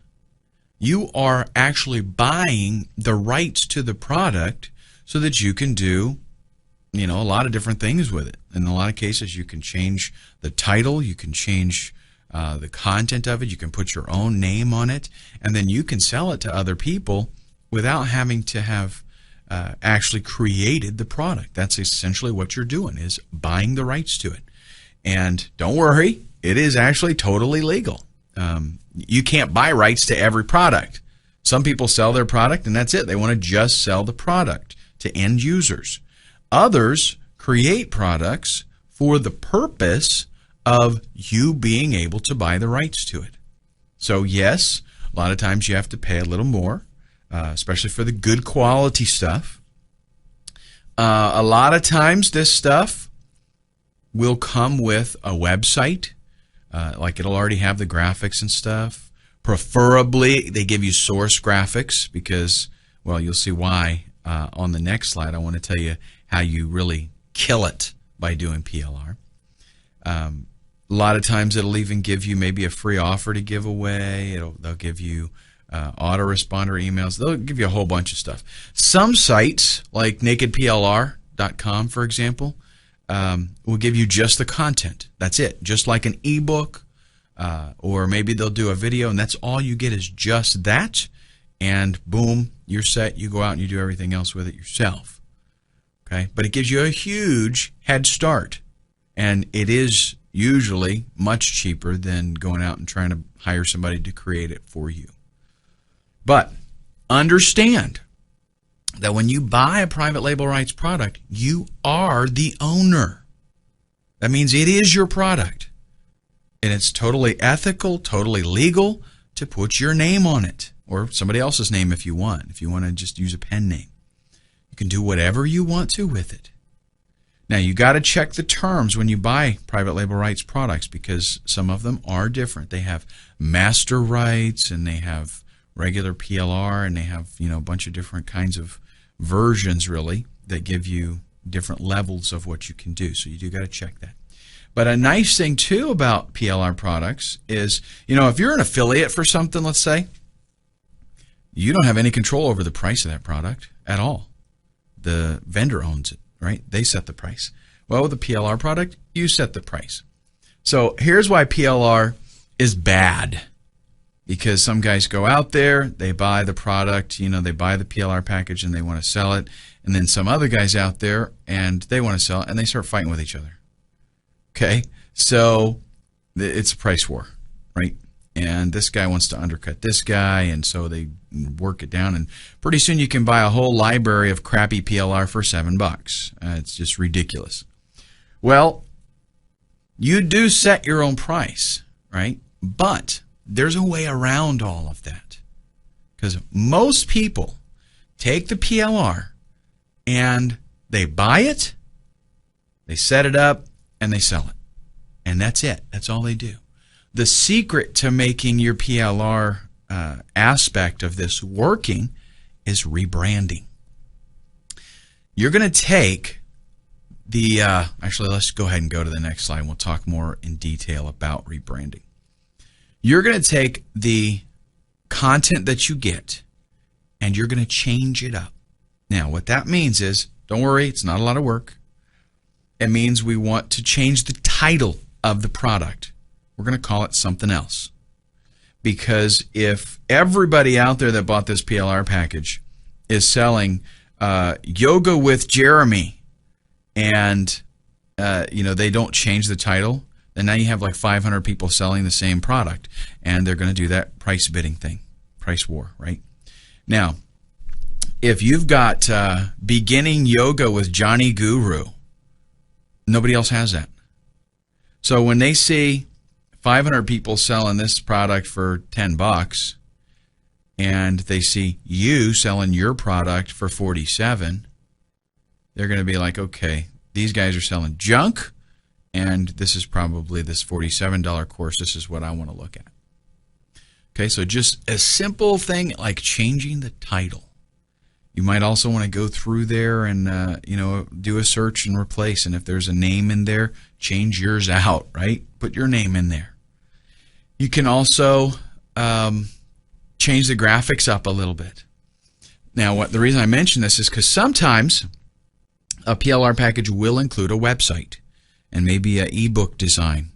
You are actually buying the rights to the product so that you can do, a lot of different things with it. In a lot of cases, you can change the title, you can change the content of it, you can put your own name on it, and then you can sell it to other people without having to have actually created the product. That's essentially what you're doing, is buying the rights to it. And don't worry, it is actually totally legal. You can't buy rights to every product. Some people sell their product and that's it. They want to just sell the product to end users. Others create products for the purpose of you being able to buy the rights to it. So yes, a lot of times you have to pay a little more, especially for the good quality stuff. A lot of times this stuff will come with a website. Like it'll already have the graphics and stuff. Preferably, they give you source graphics because, well, you'll see why on the next slide. I want to tell you how you really kill it by doing PLR. A lot of times it'll even give you maybe a free offer to give away. They'll give you autoresponder emails. They'll give you a whole bunch of stuff. Some sites, like nakedplr.com, for example, will give you just the content. That's it. Just like an ebook, or maybe they'll do a video, and that's all you get is just that, and boom, you're set. You go out and you do everything else with it yourself. Okay, but it gives you a huge head start, and it is usually much cheaper than going out and trying to hire somebody to create it for you. But understand that when you buy a private label rights product, you are the owner. That means it is your product. And it's totally ethical, totally legal to put your name on it, or somebody else's name if you want. If you want to just use a pen name, you can do whatever you want to with it. Now, you got to check the terms when you buy private label rights products, because some of them are different. They have master rights, and they have regular PLR, and they have, a bunch of different kinds of versions, really, that give you different levels of what you can do. So you do got to check that. But a nice thing too about PLR products is, if you're an affiliate for something, let's say, you don't have any control over the price of that product at all. The vendor owns it, right? They set the price. Well, with a PLR product, you set the price. So here's why PLR is bad. Because some guys go out there, they buy the product, they buy the PLR package and they want to sell it. And then some other guys out there and they want to sell it and they start fighting with each other. Okay? So it's a price war, right? And this guy wants to undercut this guy, and so they work it down. And pretty soon you can buy a whole library of crappy PLR for $7. It's just ridiculous. Well, you do set your own price, right? But there's a way around all of that, because most people take the PLR and they buy it, they set it up, and they sell it. And that's it. That's all they do. The secret to making your PLR aspect of this working is rebranding. You're going to take the, actually, let's go ahead and go to the next slide, and we'll talk more in detail about rebranding. You're going to take the content that you get and you're going to change it up. Now, what that means is, don't worry, it's not a lot of work. It means we want to change the title of the product. We're going to call it something else. Because if everybody out there that bought this PLR package is selling Yoga with Jeremy, and they don't change the title, then now you have like 500 people selling the same product, and they're going to do that price bidding thing, price war, right? Now, if you've got beginning yoga with Johnny Guru, nobody else has that. So when they see 500 people selling this product for $10, and they see you selling your product for $47, they're going to be like, okay, these guys are selling junk, and this is probably this $47 course. This is what I want to look at. Okay, so just a simple thing like changing the title. You might also want to go through there and do a search and replace. And if there's a name in there, change yours out, right? Put your name in there. You can also change the graphics up a little bit. Now, the reason I mention this is because sometimes a PLR package will include a website and maybe an ebook design.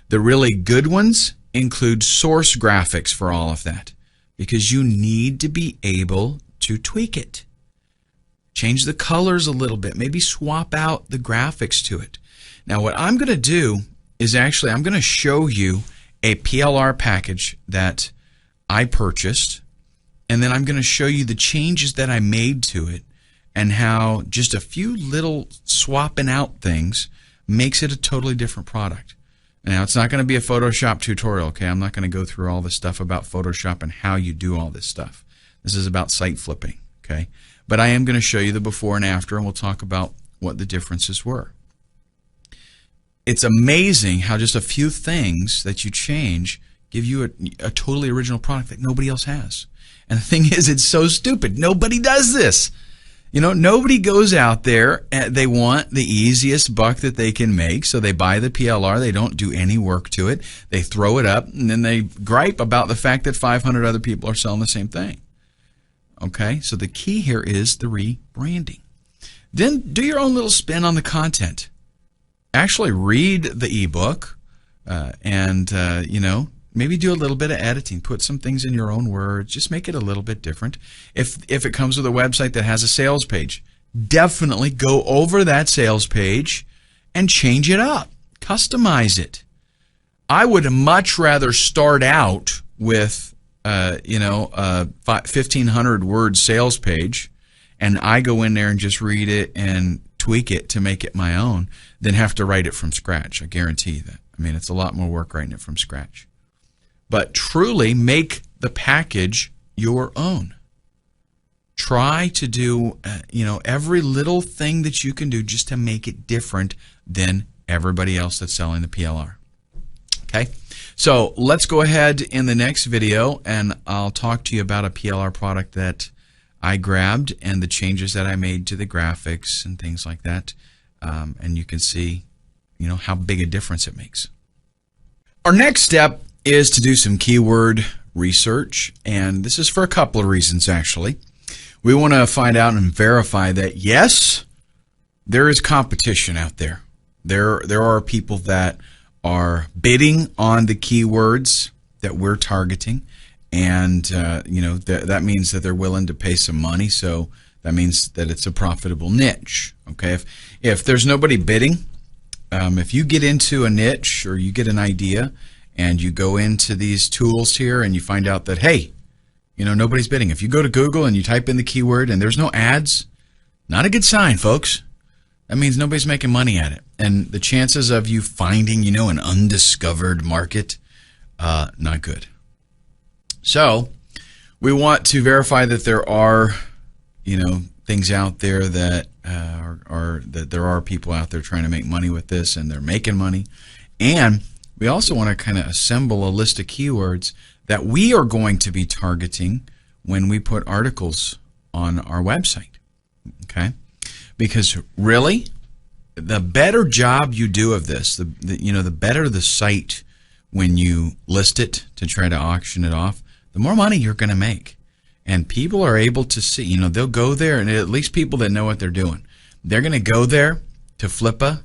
The really good ones include source graphics for all of that, because you need to be able to tweak it. Change the colors a little bit. Maybe swap out the graphics to it. Now, what I'm going to do is actually I'm going to show you a PLR package that I purchased, and then I'm going to show you the changes that I made to it and how just a few little swapping out things makes it a totally different product. Now, it's not going to be a Photoshop tutorial, okay? I'm not going to go through all the stuff about Photoshop and how you do all this stuff. This is about site flipping, okay? But I am going to show you the before and after, and we'll talk about what the differences were. It's amazing how just a few things that you change give you a totally original product that nobody else has. And the thing is, it's so stupid. Nobody does this. Nobody goes out there and they want the easiest buck that they can make, so they buy the PLR. They don't do any work to it. They throw it up, and then they gripe about the fact that 500 other people are selling the same thing. Okay, so the key here is the rebranding. Then do your own little spin on the content. Actually read the ebook and maybe do a little bit of editing. Put some things in your own words. Just make it a little bit different. If it comes with a website that has a sales page, definitely go over that sales page and change it up. Customize it. I would much rather start out with a 1,500 word sales page, and I go in there and just read it and tweak it to make it my own, than have to write it from scratch. I guarantee you that. I mean, it's a lot more work writing it from scratch. But truly make the package your own. Try to do every little thing that you can do just to make it different than everybody else that's selling the PLR. Okay, so let's go ahead in the next video and I'll talk to you about a PLR product that I grabbed and the changes that I made to the graphics and things like that, and you can see how big a difference it makes. Our next step is to do some keyword research, and this is for a couple of reasons actually. We want to find out and verify that yes, there is competition out there. There are people that are bidding on the keywords that we're targeting, and that means that they're willing to pay some money, so that means that it's a profitable niche. Okay, if there's nobody bidding, if you get into a niche or you get an idea and you go into these tools here and you find out that, hey, nobody's bidding. If you go to Google and you type in the keyword and there's no ads, not a good sign, folks. That means nobody's making money at it. And the chances of you finding, an undiscovered market, not good. So we want to verify that there are, things out there that that there are people out there trying to make money with this, and they're making money. And we also want to kind of assemble a list of keywords that we are going to be targeting when we put articles on our website. Okay? Because really, the better job you do of this, the better the site when you list it to try to auction it off, the more money you're going to make. And people are able to see, they'll go there, and at least people that know what they're doing, they're going to go there to Flippa,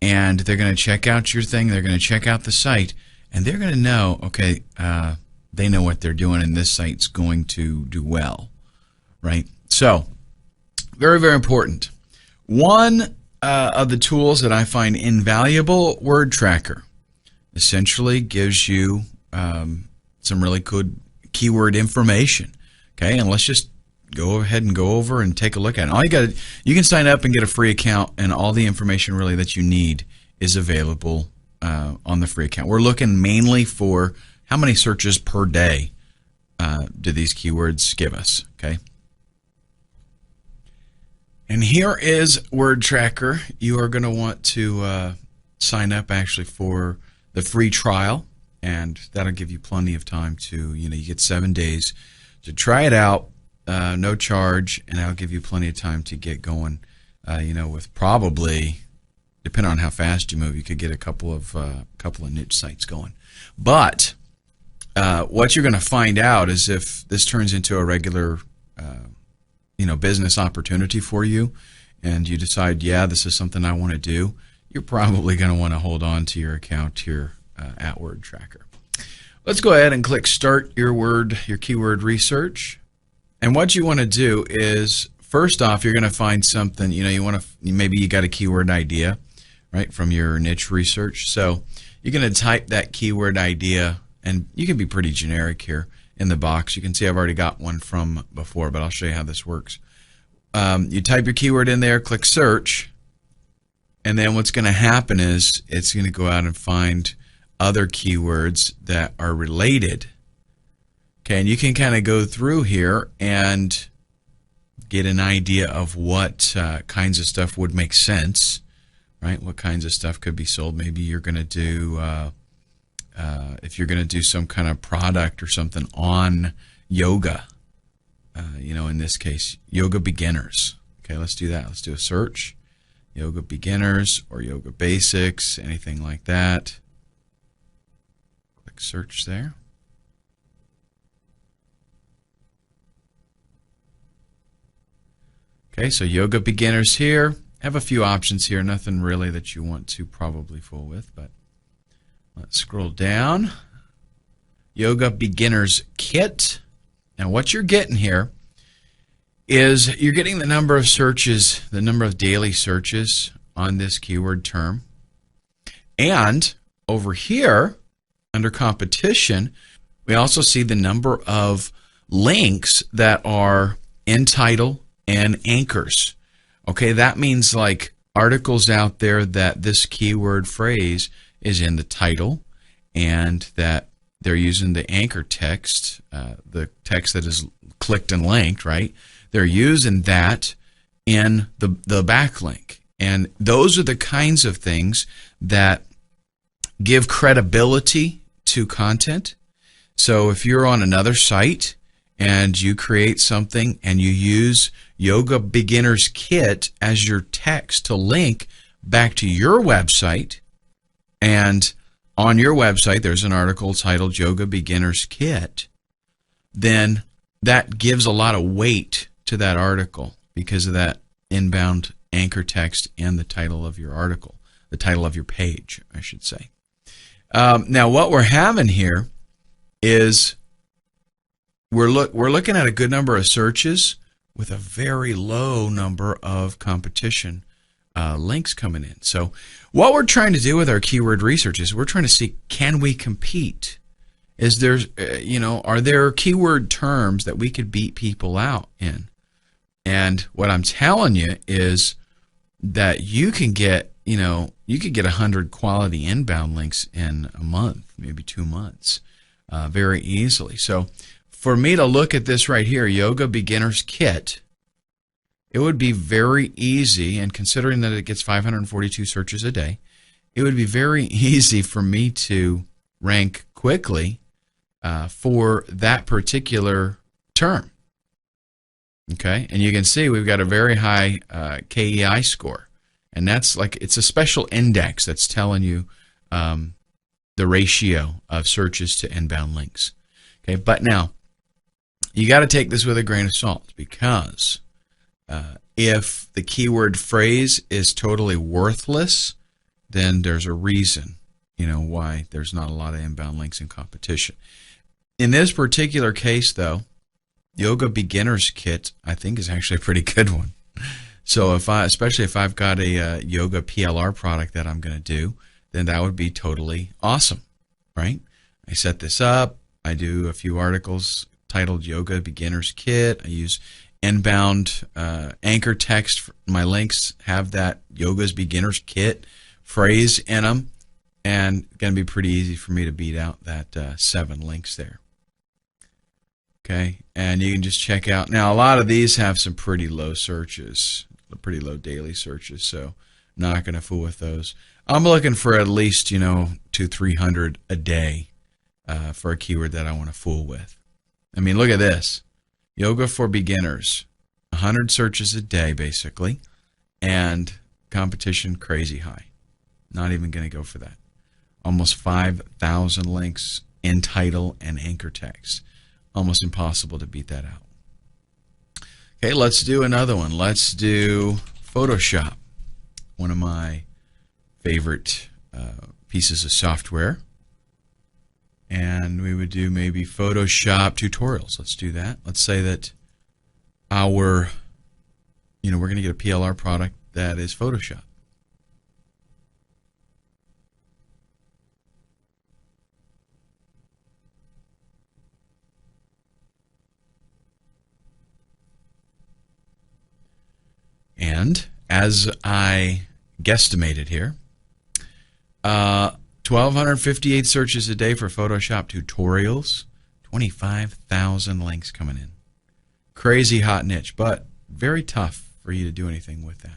and they're going to check out your thing, they're going to check out the site, and they're going to know, okay, they know what they're doing, and this site's going to do well, right? So, very, very important. One of the tools that I find invaluable, Word Tracker, essentially gives you some really good keyword information. Okay, and let's just go ahead and go over and take a look at it. All you can sign up and get a free account, and all the information really that you need is available on the free account. We're looking mainly for how many searches per day do these keywords give us. Okay, and here is Word Tracker. You are going to want to sign up actually for the free trial, and that'll give you plenty of time to, you get 7 days to try it out, no charge, and that'll give you plenty of time to get going. With probably, depending on how fast you move, you could get a couple of niche sites going. But what you're going to find out is if this turns into a regular, business opportunity for you, and you decide, yeah, this is something I want to do, you're probably going to want to hold on to your account here at Word Tracker. Let's go ahead and click Start your keyword research. And what you want to do is, first off, you're going to find something, maybe you got a keyword idea, right, from your niche research. So you're going to type that keyword idea, and you can be pretty generic here in the box. You can see I've already got one from before, but I'll show you how this works. You type your keyword in there, click search, and then what's going to happen is it's going to go out and find other keywords that are related. Okay, and you can kind of go through here and get an idea of what kinds of stuff would make sense, right? What kinds of stuff could be sold. Maybe you're going to do, if you're going to do some kind of product or something on yoga, in this case, yoga beginners. Okay, let's do that. Let's do a search. Yoga beginners or yoga basics, anything like that. Click search there. Okay, so yoga beginners here. Have a few options here. Nothing really that you want to probably fool with, but let's scroll down. Yoga beginners kit. Now what you're getting here is you're getting the number of searches, the number of daily searches on this keyword term. And over here, under competition, we also see the number of links that are in title and anchors. Okay, that means like articles out there that this keyword phrase is in the title and that they're using the anchor text, the text that is clicked and linked, right? They're using that in the backlink. And those are the kinds of things that give credibility to content. So if you're on another site and you create something and you use Yoga Beginners Kit as your text to link back to your website, and on your website there's an article titled Yoga Beginners Kit, then that gives a lot of weight to that article because of that inbound anchor text and the title of your article, the title of your page, I should say. Now what we're having here is we're looking at a good number of searches with a very low number of competition links coming in. So what we're trying to do with our keyword research is we're trying to see, can we compete? Is there, are there keyword terms that we could beat people out in? And what I'm telling you is that you can get, you could get 100 quality inbound links in a month, maybe 2 months, very easily. So for me to look at this right here, Yoga Beginners Kit, it would be very easy, and considering that it gets 542 searches a day, it would be very easy for me to rank quickly for that particular term. Okay, and you can see we've got a very high KEI score, and that's like, it's a special index that's telling you the ratio of searches to inbound links. Okay, but now you got to take this with a grain of salt, because if the keyword phrase is totally worthless, then there's a reason, why there's not a lot of inbound links in competition. In this particular case, though, Yoga Beginners Kit, I think, is actually a pretty good one. So especially if I've got a yoga PLR product that I'm going to do, then that would be totally awesome, right? I set this up. I do a few articles titled Yoga Beginners Kit. I use inbound anchor text. My links have that Yoga's Beginners Kit phrase in them, and it's going to be pretty easy for me to beat out that 7 links there. Okay, and you can just check out. Now, a lot of these have some pretty low searches, pretty low daily searches, so not going to fool with those. I'm looking for at least, 200-300 a day for a keyword that I want to fool with. I mean, look at this. Yoga for beginners, 100 searches a day basically, and competition crazy high. Not even going to go for that. Almost 5,000 links in title and anchor text. Almost impossible to beat that out. Okay, let's do another one. Let's do Photoshop, one of my favorite pieces of software. And we would do maybe Photoshop tutorials. Let's do that. Let's say that we're going to get a PLR product that is Photoshop. And as I guesstimated here, 1,258 searches a day for Photoshop tutorials, 25,000 links coming in. Crazy hot niche, but very tough for you to do anything with that.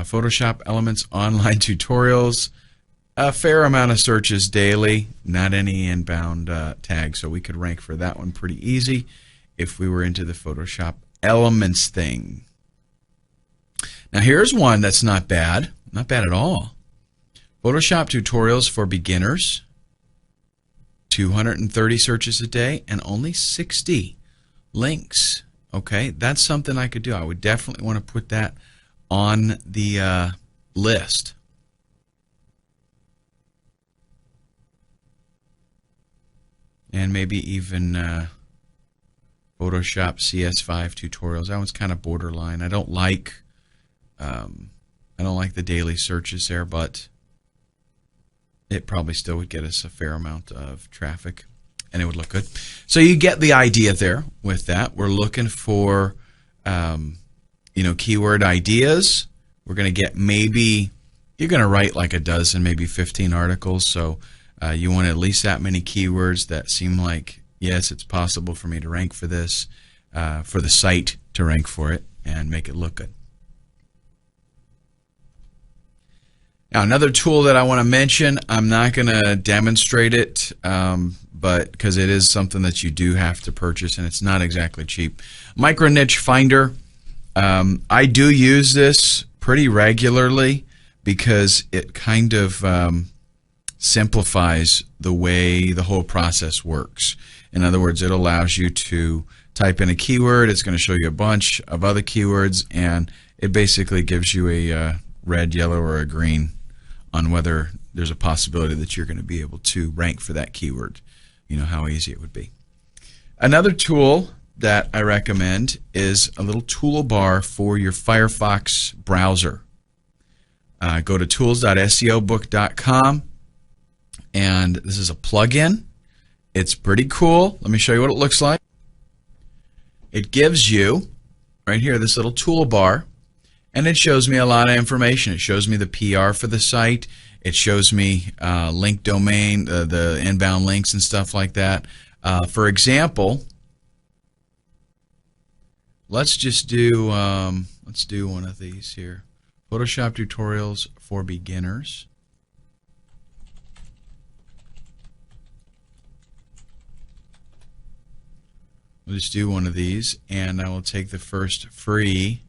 Photoshop Elements online tutorials, a fair amount of searches daily, not any inbound tags, so we could rank for that one pretty easy if we were into the Photoshop Elements thing. Now here's one that's not bad at all. Photoshop tutorials for beginners, 230 searches a day and only 60 links. Okay, that's something I could do. I would definitely want to put that on the list. And maybe even Photoshop CS5 tutorials. That one's kind of borderline. I don't like the daily searches there, but it probably still would get us a fair amount of traffic, and it would look good. So you get the idea there with that. We're looking for keyword ideas. We're going to get maybe, you're going to write like a dozen, maybe 15 articles, so you want at least that many keywords that seem like, yes, it's possible for me to rank for this, for the site to rank for it and make it look good. Now, another tool that I want to mention, I'm not going to demonstrate it, but because it is something that you do have to purchase, and it's not exactly cheap. Micro Niche Finder. I do use this pretty regularly because it kind of simplifies the way the whole process works. In other words, it allows you to type in a keyword. It's going to show you a bunch of other keywords, and it basically gives you a red, yellow, or a green on whether there's a possibility that you're going to be able to rank for that keyword. You know how easy it would be. Another tool that I recommend is a little toolbar for your Firefox browser. Go to tools.seobook.com, and this is a plugin. It's pretty cool. Let me show you what it looks like. It gives you, right here, this little toolbar, and it shows me a lot of information. It shows me the PR for the site. It shows me link domain, the inbound links and stuff like that. For example, let's just do one of these here. Photoshop tutorials for beginners. We'll just do one of these, and I will take the first free.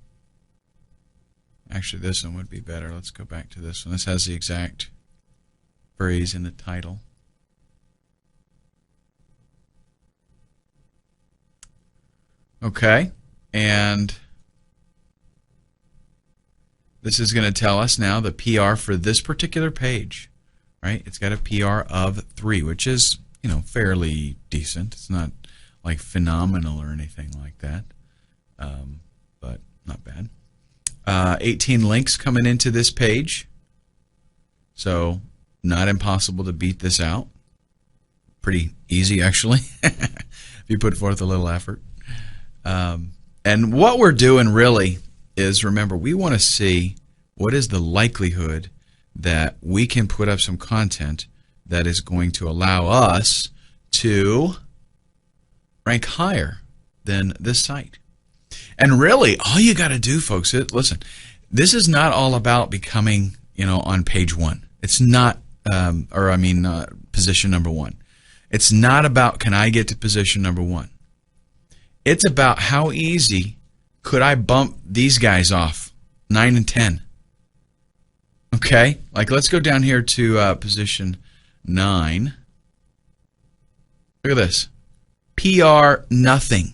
Actually, this one would be better. Let's go back to this one. This has the exact phrase in the title. Okay, and this is going to tell us now the PR for this particular page, right? It's got a PR of 3, which is, fairly decent. It's not like phenomenal or anything like that, but not bad. 18 links coming into this page, so not impossible to beat this out. Pretty easy, actually, if you put forth a little effort. And what we're doing really is, remember, we want to see what is the likelihood that we can put up some content that is going to allow us to rank higher than this site. And really, all you got to do, folks, listen, this is not all about becoming, on page 1. It's not, position number 1. It's not about can I get to position number 1. It's about how easy could I bump these guys off, 9 and 10. Okay, like let's go down here to position 9. Look at this. PR nothing.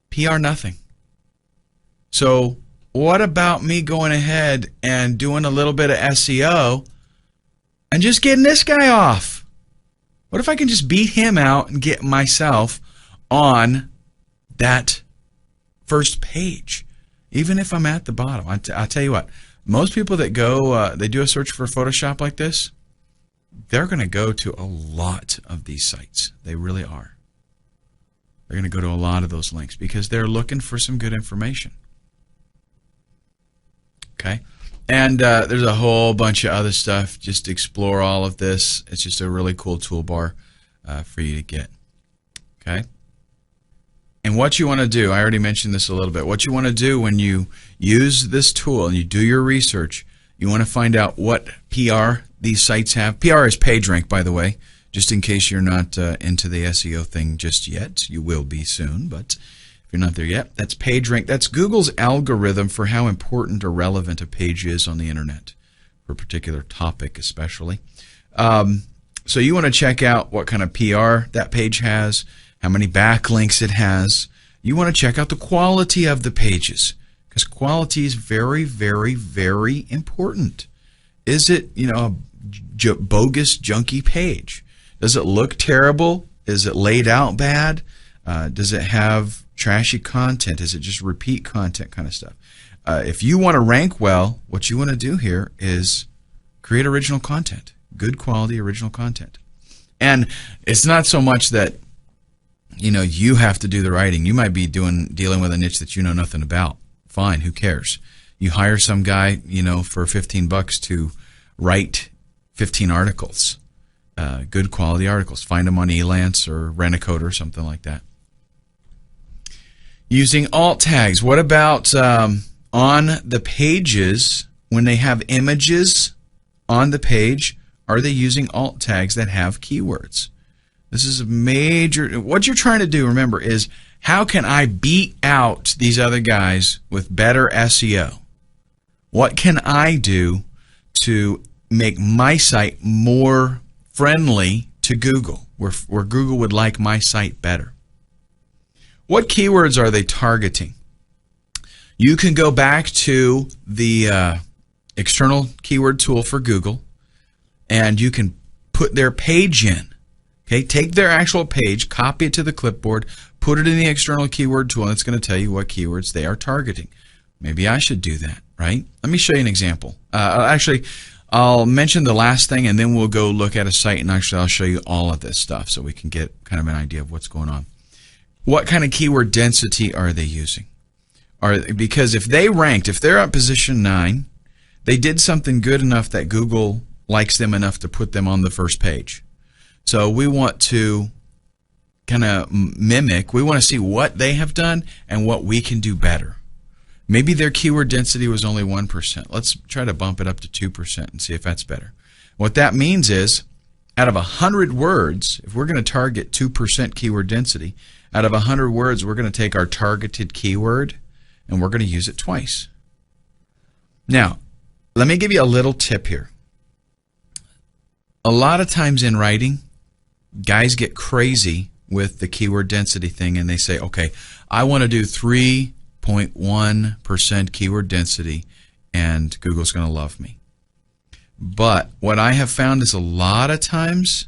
PR nothing. So what about me going ahead and doing a little bit of SEO and just getting this guy off? What if I can just beat him out and get myself on that first page, even if I'm at the bottom? I'll tell you what, most people that go, they do a search for Photoshop like this, they're going to go to a lot of these sites. They really are. They're going to go to a lot of those links because they're looking for some good information. Okay? And there's a whole bunch of other stuff. Just explore all of this. It's just a really cool toolbar for you to get. Okay? And what you want to do, I already mentioned this a little bit, what you want to do when you use this tool and you do your research, you want to find out what PR these sites have. PR is PageRank, by the way, just in case you're not into the SEO thing just yet. You will be soon, but if you're not there yet, that's PageRank. That's Google's algorithm for how important or relevant a page is on the internet, for a particular topic especially. So you want to check out what kind of PR that page has, how many backlinks it has. You want to check out the quality of the pages, because quality is very, very, very important. Is it, a bogus, junky page? Does it look terrible? Is it laid out bad? Does it have trashy content? Is it just repeat content kind of stuff? If you want to rank well, what you want to do here is create original content, good quality original content. And it's not so much that you have to do the writing. You might be dealing with a niche that you know nothing about. Fine, who cares? You hire some guy, for $15 to write 15 articles, good quality articles. Find them on Elance or Rent-A-Code or something like that. Using alt tags. What about on the pages when they have images on the page? Are they using alt tags that have keywords? This is a major. What you're trying to do, remember, is how can I beat out these other guys with better SEO? What can I do to make my site more friendly to Google, where Google would like my site better? What keywords are they targeting? You can go back to the external keyword tool for Google, and you can put their page in. Okay, take their actual page, copy it to the clipboard, put it in the external keyword tool, and it's going to tell you what keywords they are targeting. Maybe I should do that, right? Let me show you an example. Actually, I'll mention the last thing, and then we'll go look at a site, and actually I'll show you all of this stuff so we can get kind of an idea of what's going on. What kind of keyword density are they using? Because if they're at position 9, they did something good enough that Google likes them enough to put them on the first page. So we want to kind of mimic, we want to see what they have done and what we can do better. Maybe their keyword density was only 1%. Let's try to bump it up to 2% and see if that's better. What that means is, out of 100 words, if we're going to target 2% keyword density, out of 100 words, we're going to take our targeted keyword and we're going to use it twice. Now, let me give you a little tip here. A lot of times in writing, guys get crazy with the keyword density thing and they say, okay, I want to do 3.1% keyword density and Google's going to love me. But what I have found is a lot of times,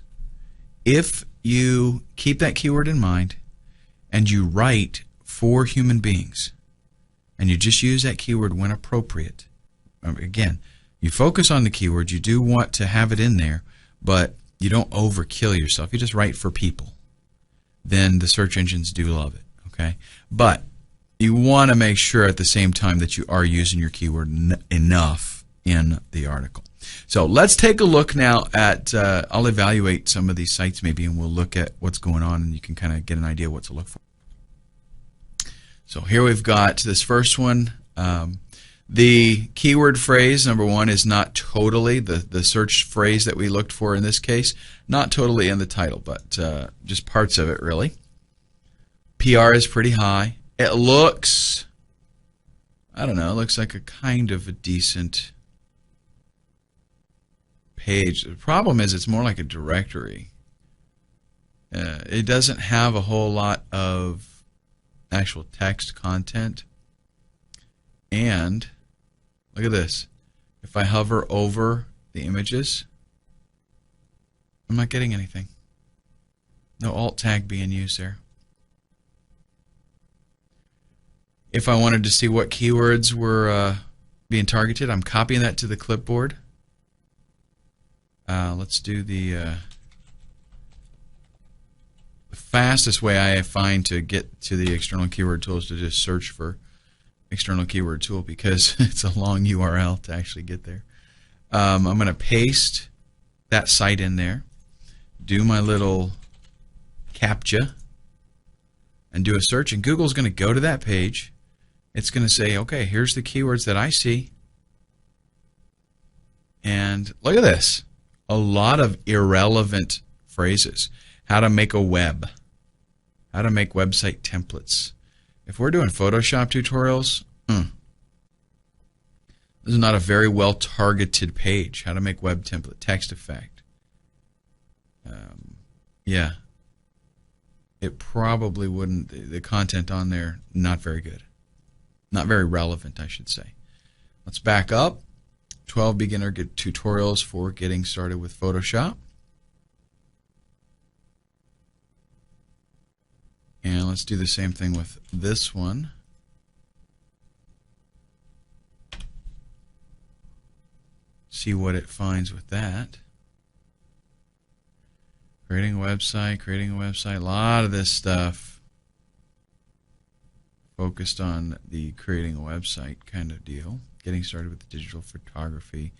if you keep that keyword in mind and you write for human beings and you just use that keyword when appropriate, again, you focus on the keyword, you do want to have it in there, but you don't overkill yourself. You just write for people. Then the search engines do love it, okay? But you want to make sure at the same time that you are using your keyword enough in the article. So let's take a look now at, I'll evaluate some of these sites maybe, and we'll look at what's going on, and you can kind of get an idea what to look for. So here we've got this first one. The keyword phrase, number one, is not totally, the search phrase that we looked for in this case, not totally in the title, but just parts of it, really. PR is pretty high. It looks, I don't know, it looks like a kind of a decent page. The problem is it's more like a directory. It doesn't have a whole lot of actual text content. And look at this. If I hover over the images, I'm not getting anything. No alt tag being used there. If I wanted to see what keywords were being targeted, I'm copying that to the clipboard. Let's do the fastest way I find to get to the external keyword tool is to just search for external keyword tool, because it's a long URL to actually get there. I'm going to paste that site in there, do my little CAPTCHA, and do a search, and Google's going to go to that page. It's going to say, okay, here's the keywords that I see. And look at this. A lot of irrelevant phrases. How to make a web. How to make website templates. If we're doing Photoshop tutorials, this is not a very well targeted page. How to make web template, text effect. Yeah. It probably wouldn't, the content on there, not very good. Not very relevant, I should say. Let's back up. 12 beginner tutorials for getting started with Photoshop. And let's do the same thing with this one. See what it finds with that. Creating a website, a lot of this stuff focused on the creating a website kind of deal. Getting started with digital photography.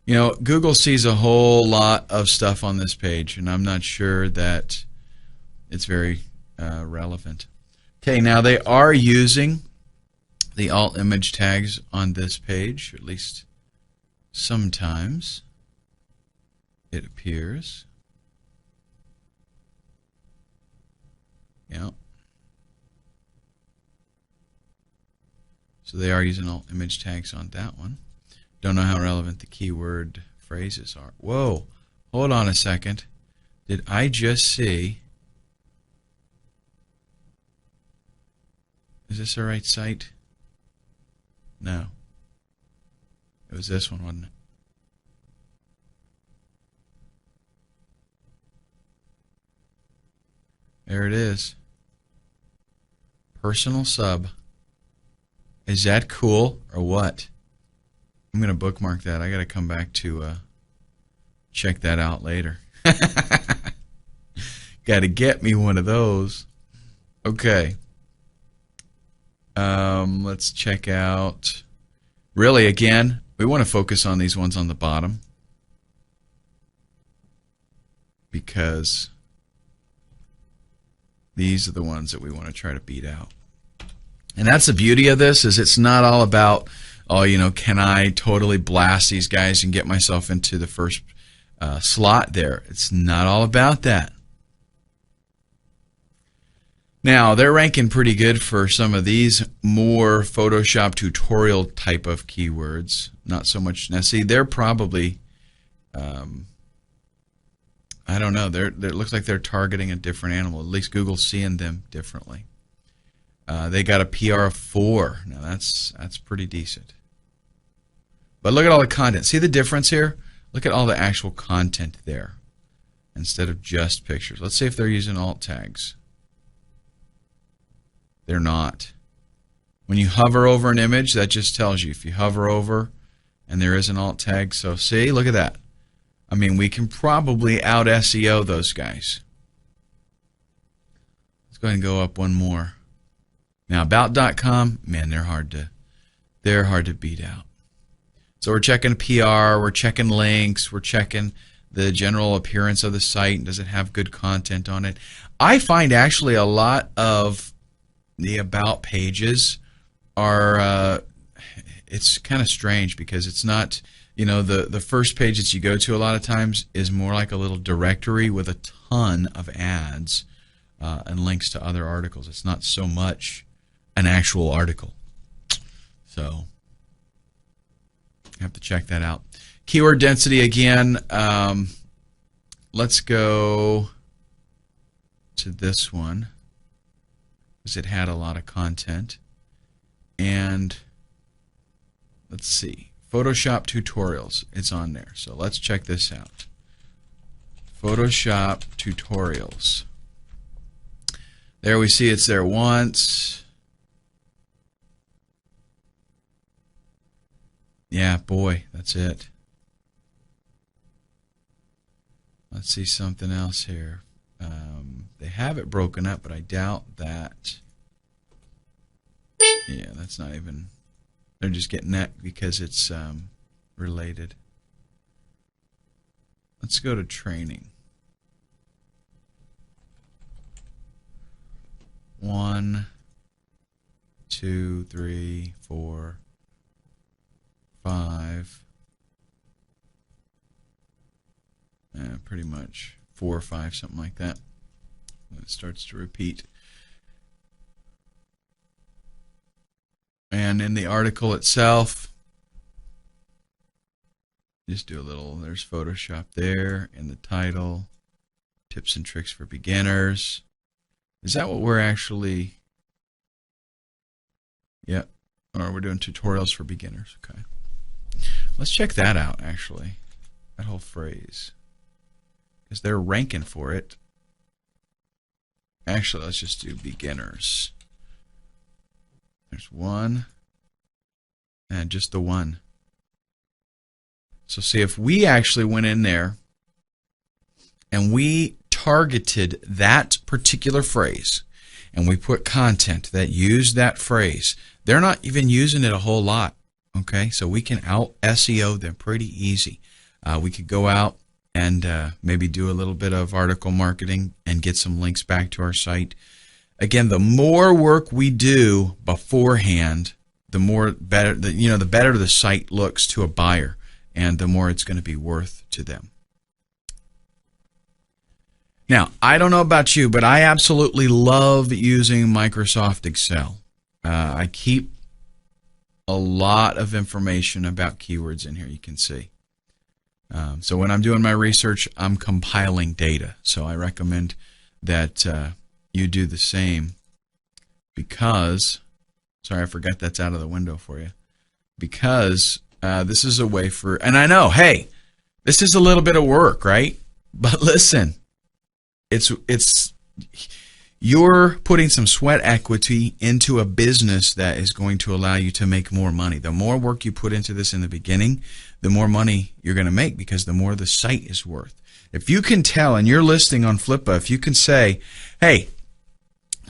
You know, Google sees a whole lot of stuff on this page, and I'm not sure that it's very relevant. Okay, now they are using the alt image tags on this page, at least sometimes it appears. Yeah. So they are using alt image tags on that one. Don't know how relevant the keyword phrases are. Whoa, hold on a second. Did I just see? Is this the right site? No. It was this one, wasn't it? There it is. Personal sub. Is that cool or what? I'm going to bookmark that. I got to come back to check that out later. Got to get me one of those. Okay. Let's check out. Really, again, we want to focus on these ones on the bottom, because these are the ones that we want to try to beat out. And that's the beauty of this, is it's not all about, oh, you know, can I totally blast these guys and get myself into the first slot there. It's not all about that. Now, they're ranking pretty good for some of these more Photoshop tutorial type of keywords. Not so much. Now, see, they're probably, I don't know, it looks like they're targeting a different animal. At least Google's seeing them differently. They got a PR of 4. Now, that's pretty decent. But look at all the content. See the difference here? Look at all the actual content there instead of just pictures. Let's see if they're using alt tags. They're not. When you hover over an image, that just tells you. If you hover over and there is an alt tag, so see, look at that. I mean, we can probably out SEO those guys. Let's go ahead and go up one more. Now, about.com, man, they're hard to beat out. So we're checking PR, we're checking links, we're checking the general appearance of the site, and does it have good content on it. I find actually a lot of the about pages are it's kind of strange because it's not, you know, the first page that you go to a lot of times is more like a little directory with a ton of ads and links to other articles. It's not so much an actual article. So you have to check that out. Keyword density again. Let's go to this one because it had a lot of content. And let's see, Photoshop tutorials, it's on there. So let's check this out. Photoshop tutorials. There we see it's there once. Yeah, boy, that's it. Let's see something else here. They have it broken up, but I doubt that. Yeah, that's not even. They're just getting that because it's related. Let's go to training. 1, 2, 3, 4, 5. Pretty much 4 or 5, something like that. It starts to repeat. And in the article itself, just do a little, there's Photoshop there in the title, tips and tricks for beginners. Is that what we're actually, yep, or we're doing tutorials for beginners, okay. Let's check that out actually, that whole phrase, because they're ranking for it. Actually, let's just do beginners. There's one, and just the one. So see, if we actually went in there and we targeted that particular phrase and we put content that used that phrase, they're not even using it a whole lot, okay? So we can out SEO them pretty easy. We could go out and maybe do a little bit of article marketing and get some links back to our site. Again, the more work we do beforehand, the better the site looks to a buyer, and the more it's going to be worth to them. Now, I don't know about you, but I absolutely love using Microsoft Excel. I keep a lot of information about keywords in here, you can see. So when I'm doing my research, I'm compiling data. So I recommend that you do the same because, sorry, I forgot that's out of the window for you, because this is a way for, and I know, hey, this is a little bit of work, right? But listen, it's you're putting some sweat equity into a business that is going to allow you to make more money. The more work you put into this in the beginning, the more money you're going to make, because the more the site is worth. If you can tell, and you're listing on Flippa, if you can say, hey,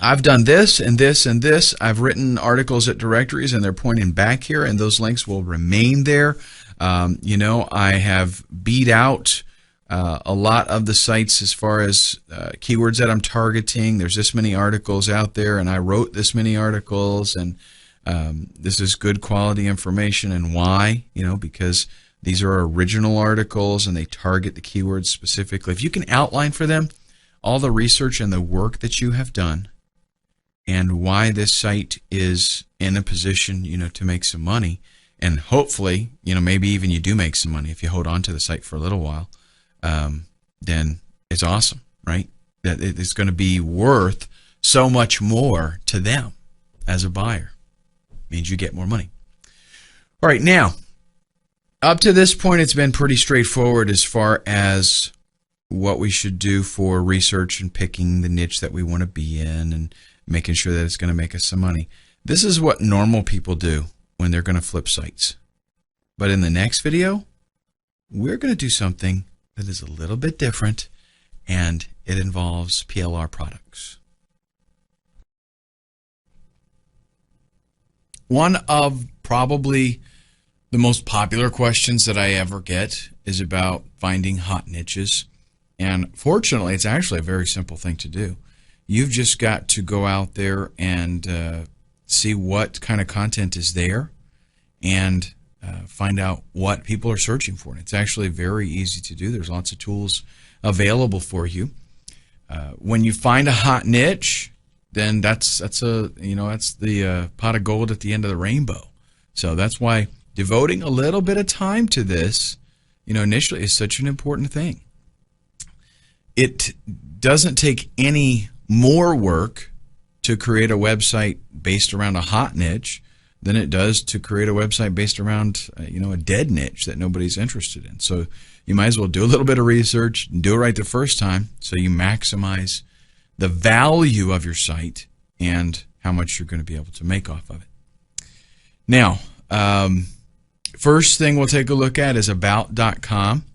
I've done this and this and this, I've written articles at directories and they're pointing back here and those links will remain there. You know, I have beat out a lot of the sites as far as keywords that I'm targeting. There's this many articles out there and I wrote this many articles, and this is good quality information. And why? You know, because these are original articles and they target the keywords specifically. If you can outline for them all the research and the work that you have done and why this site is in a position, you know, to make some money, and hopefully, you know, maybe even you do make some money if you hold on to the site for a little while, then it's awesome, right? That it's going to be worth so much more to them as a buyer. It means you get more money. All right, now, up to this point, it's been pretty straightforward as far as what we should do for research and picking the niche that we want to be in and making sure that it's going to make us some money. This is what normal people do when they're going to flip sites. But in the next video, we're going to do something that is a little bit different, and it involves PLR products. One of probably the most popular questions that I ever get is about finding hot niches. And fortunately, it's actually a very simple thing to do. You've just got to go out there and see what kind of content is there and find out what people are searching for. And it's actually very easy to do. There's lots of tools available for you. When you find a hot niche, then that's the pot of gold at the end of the rainbow. So that's why devoting a little bit of time to this, initially is such an important thing. It doesn't take any more work to create a website based around a hot niche than it does to create a website based around a dead niche that nobody's interested in. So you might as well do a little bit of research and do it right the first time so you maximize the value of your site and how much you're going to be able to make off of it. Now, first thing we'll take a look at is about.com.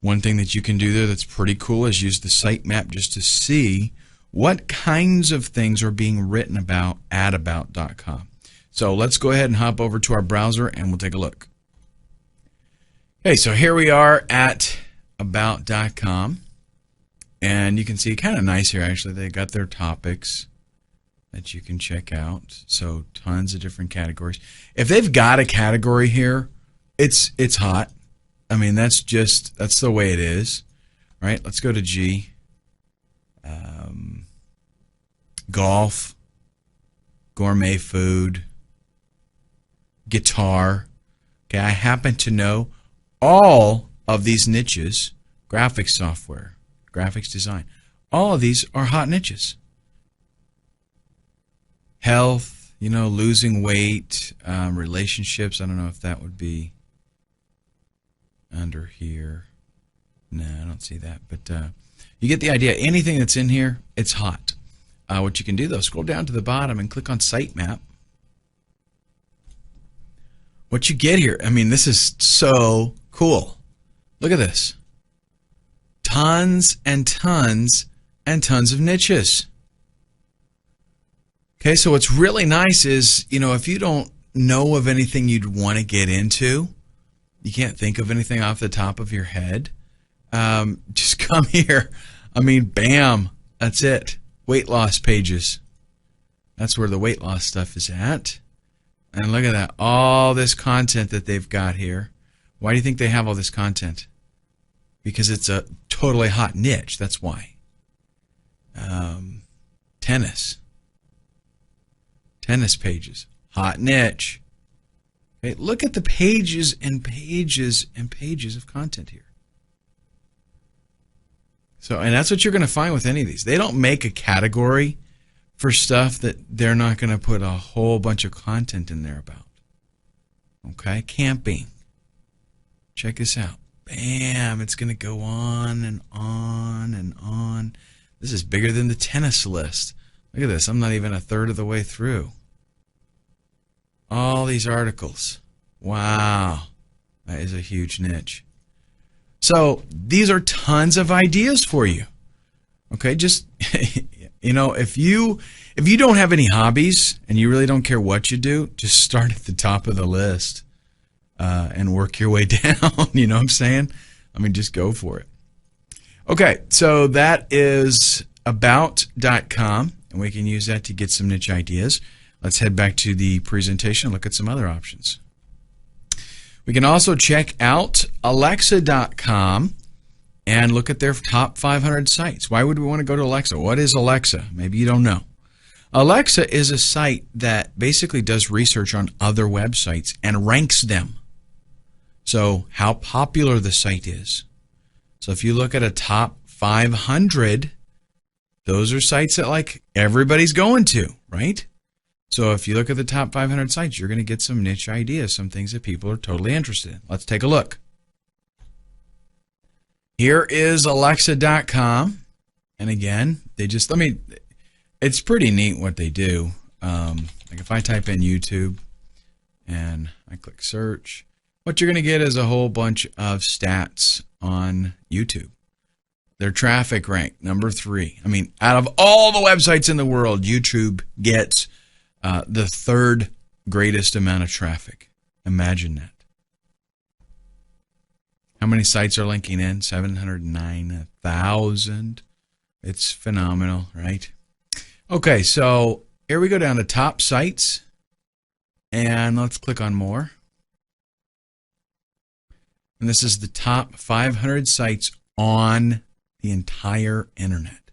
One thing that you can do there that's pretty cool is use the sitemap just to see what kinds of things are being written about at about.com. So let's go ahead and hop over to our browser and we'll take a look. Okay, so here we are at about.com. And you can see kind of nice here, actually. They got their topics that you can check out. So tons of different categories. If they've got a category here, it's hot. I mean, that's the way it is. All right, let's go to G. Golf, gourmet food, guitar. Okay, I happen to know all of these niches, graphics software, graphics design. All of these are hot niches. Health, losing weight, relationships. I don't know if that would be under here. No, I don't see that. But you get the idea. Anything that's in here, it's hot. What you can do, though, scroll down to the bottom and click on Sitemap. What you get here, I mean, this is so cool. Look at this. Tons and tons and tons of niches. Okay, so what's really nice is, if you don't know of anything you'd want to get into, you can't think of anything off the top of your head, just come here. I mean, bam, that's it. Weight loss pages. That's where the weight loss stuff is at. And look at that, all this content that they've got here. Why do you think they have all this content? Because it's a totally hot niche, that's why. Tennis pages, hot niche. Okay, look at the pages and pages and pages of content here. So, and that's what you're going to find with any of these. They don't make a category for stuff that they're not going to put a whole bunch of content in there about. Okay, camping. Check this out. Bam, it's going to go on and on and on. This is bigger than the tennis list. Look at this. I'm not even a third of the way through. All these articles. If that is a huge niche. So these are tons of ideas for you. Okay, just if you don't have any hobbies and you really don't care what you do, just start at the top of the list and work your way down. You know what I'm saying? I mean, just go for it. Okay, so that is about.com, and we can use that to get some niche ideas. Let's head back to the presentation and look at some other options. We can also check out Alexa.com and look at their top 500 sites. Why would we want to go to Alexa? What is Alexa? Maybe you don't know. Alexa is a site that basically does research on other websites and ranks them. So how popular the site is. So if you look at a top 500, those are sites that everybody's going to, right? So if you look at the top 500 sites, you're going to get some niche ideas, some things that people are totally interested in. Let's take a look. Here is Alexa.com. And again, it's pretty neat what they do. Like if I type in YouTube and I click search, what you're going to get is a whole bunch of stats on YouTube. Their traffic rank, number 3. I mean, out of all the websites in the world, YouTube gets the third greatest amount of traffic. Imagine that. How many sites are linking in? 709,000. It's phenomenal, right? Okay, so here we go down to top sites. And let's click on more. And this is the top 500 sites on the entire internet.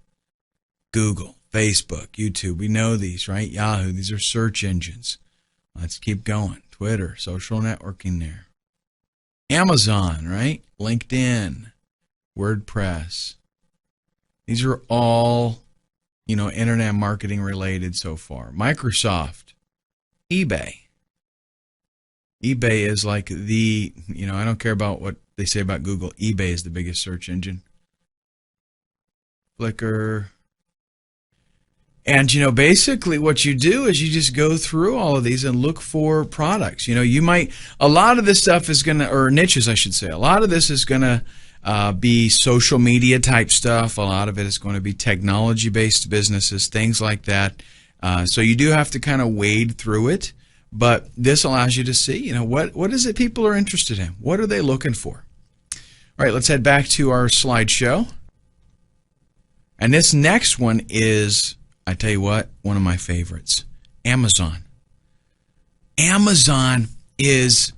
Google, Facebook, YouTube, we know these, right? Yahoo, these are search engines. Let's keep going. Twitter, social networking there. Amazon, right? LinkedIn, WordPress. These are all, internet marketing related so far. Microsoft, eBay. eBay is like the, I don't care about what they say about Google. eBay is the biggest search engine. Flickr. And, basically what you do is you just go through all of these and look for products. A lot of this stuff is going to, or niches, I should say, a lot of this is going to be social media type stuff. A lot of it is going to be technology-based businesses, things like that. So you do have to kind of wade through it. But this allows you to see, what is it people are interested in? What are they looking for? All right, let's head back to our slideshow. And this next one is, I tell you what, one of my favorites, Amazon. Amazon is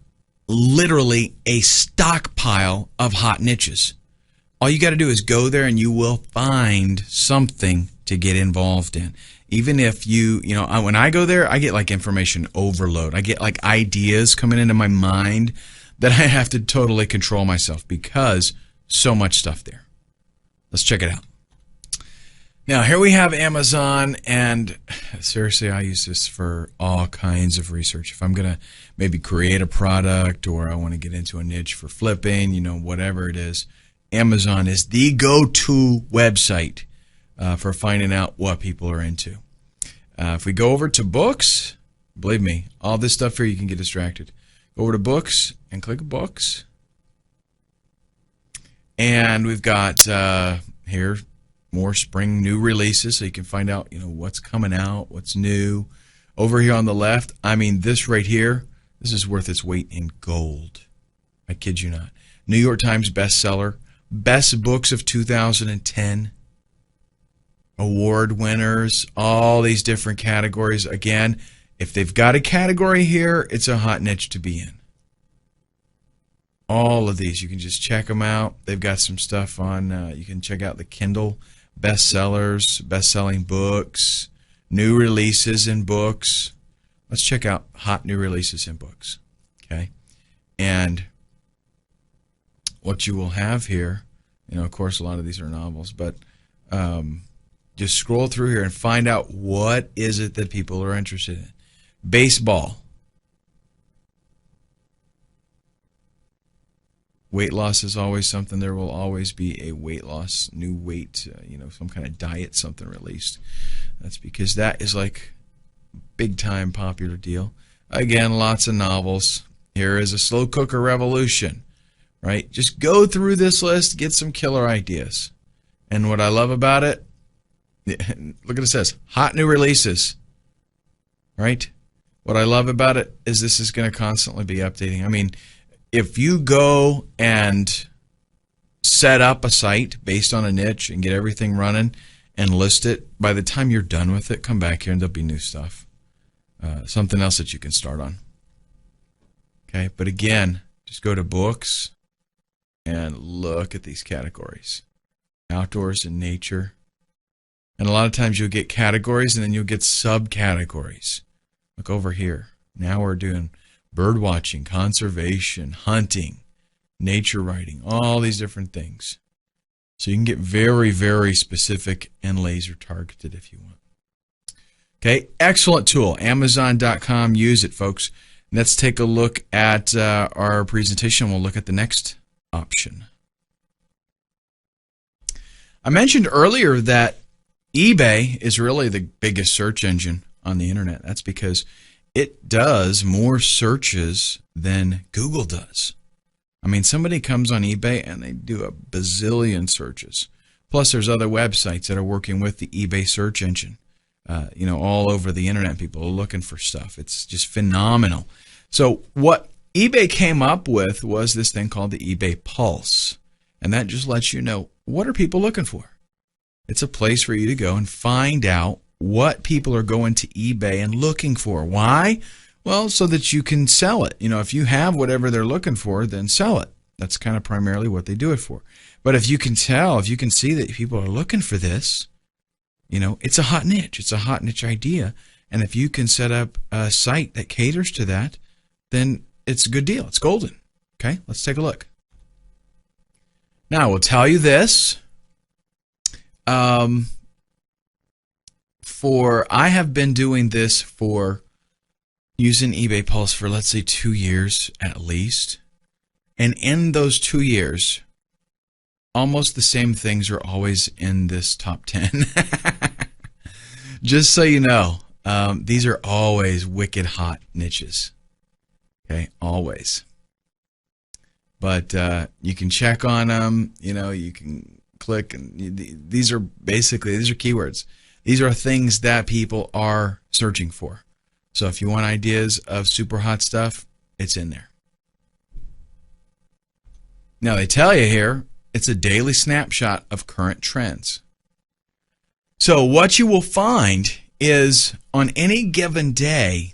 literally a stockpile of hot niches. All you got to do is go there and you will find something to get involved in. Even if when I go there, I get like information overload. I get like ideas coming into my mind that I have to totally control myself because so much stuff there. Let's check it out. Now, here we have Amazon, and seriously, I use this for all kinds of research. If I'm going to maybe create a product or I want to get into a niche for flipping, whatever it is, Amazon is the go-to website for finding out what people are into. If we go over to books, believe me, all this stuff here you can get distracted. Go over to books and click books. And we've got here more spring new releases, so you can find out what's coming out, what's new. Over here on the left, this right here, this is worth its weight in gold. I kid you not. New York Times bestseller, best books of 2010. Award winners, all these different categories. Again, if they've got a category here, it's a hot niche to be in. All of these, you can just check them out. They've got some stuff on, you can check out the Kindle bestsellers, best-selling books, new releases in books. Let's check out hot new releases in books. Okay? And what you will have here, of course, a lot of these are novels, but just scroll through here and find out what is it that people are interested in. Baseball. Weight loss is always something. There will always be a weight loss, new weight, some kind of diet, something released. That's because that is like big time popular deal. Again, lots of novels. Here is a slow cooker revolution, right? Just go through this list, get some killer ideas. And what I love about it, look at it says, hot new releases, right? What I love about it is this is going to constantly be updating. If you go and set up a site based on a niche and get everything running and list it, by the time you're done with it, come back here and there'll be new stuff. Something else that you can start on. Okay, but again, just go to books and look at these categories. Outdoors and nature. And a lot of times you'll get categories and then you'll get subcategories. Look over here. Now we're doing bird watching, conservation, hunting, nature writing, all these different things. So you can get very, very specific and laser targeted if you want. Okay, excellent tool. Amazon.com. Use it, folks. Let's take a look at our presentation. We'll look at the next option. I mentioned earlier that eBay is really the biggest search engine on the internet. That's because it does more searches than Google does. Somebody comes on eBay and they do a bazillion searches. Plus, there's other websites that are working with the eBay search engine. All over the internet, people are looking for stuff. It's just phenomenal. So what eBay came up with was this thing called the eBay Pulse. And that just lets you know, what are people looking for? It's a place for you to go and find out what people are going to eBay and looking for. Why? Well, so that you can sell it. If you have whatever they're looking for, then sell it. That's kind of primarily what they do it for. But if you can tell, if you can see that people are looking for this, it's a hot niche. It's a hot niche idea. And if you can set up a site that caters to that, then it's a good deal. It's golden. Okay, let's take a look. Now, I will tell you this. I have been doing this for using eBay Pulse for, let's say, 2 years at least. And in those 2 years, almost the same things are always in this top 10. Just so you know, these are always wicked hot niches. Okay, always. But you can check on them. You can click, and these are keywords. These are things that people are searching for. So if you want ideas of super hot stuff, it's in there. Now they tell you here, it's a daily snapshot of current trends. So what you will find is on any given day,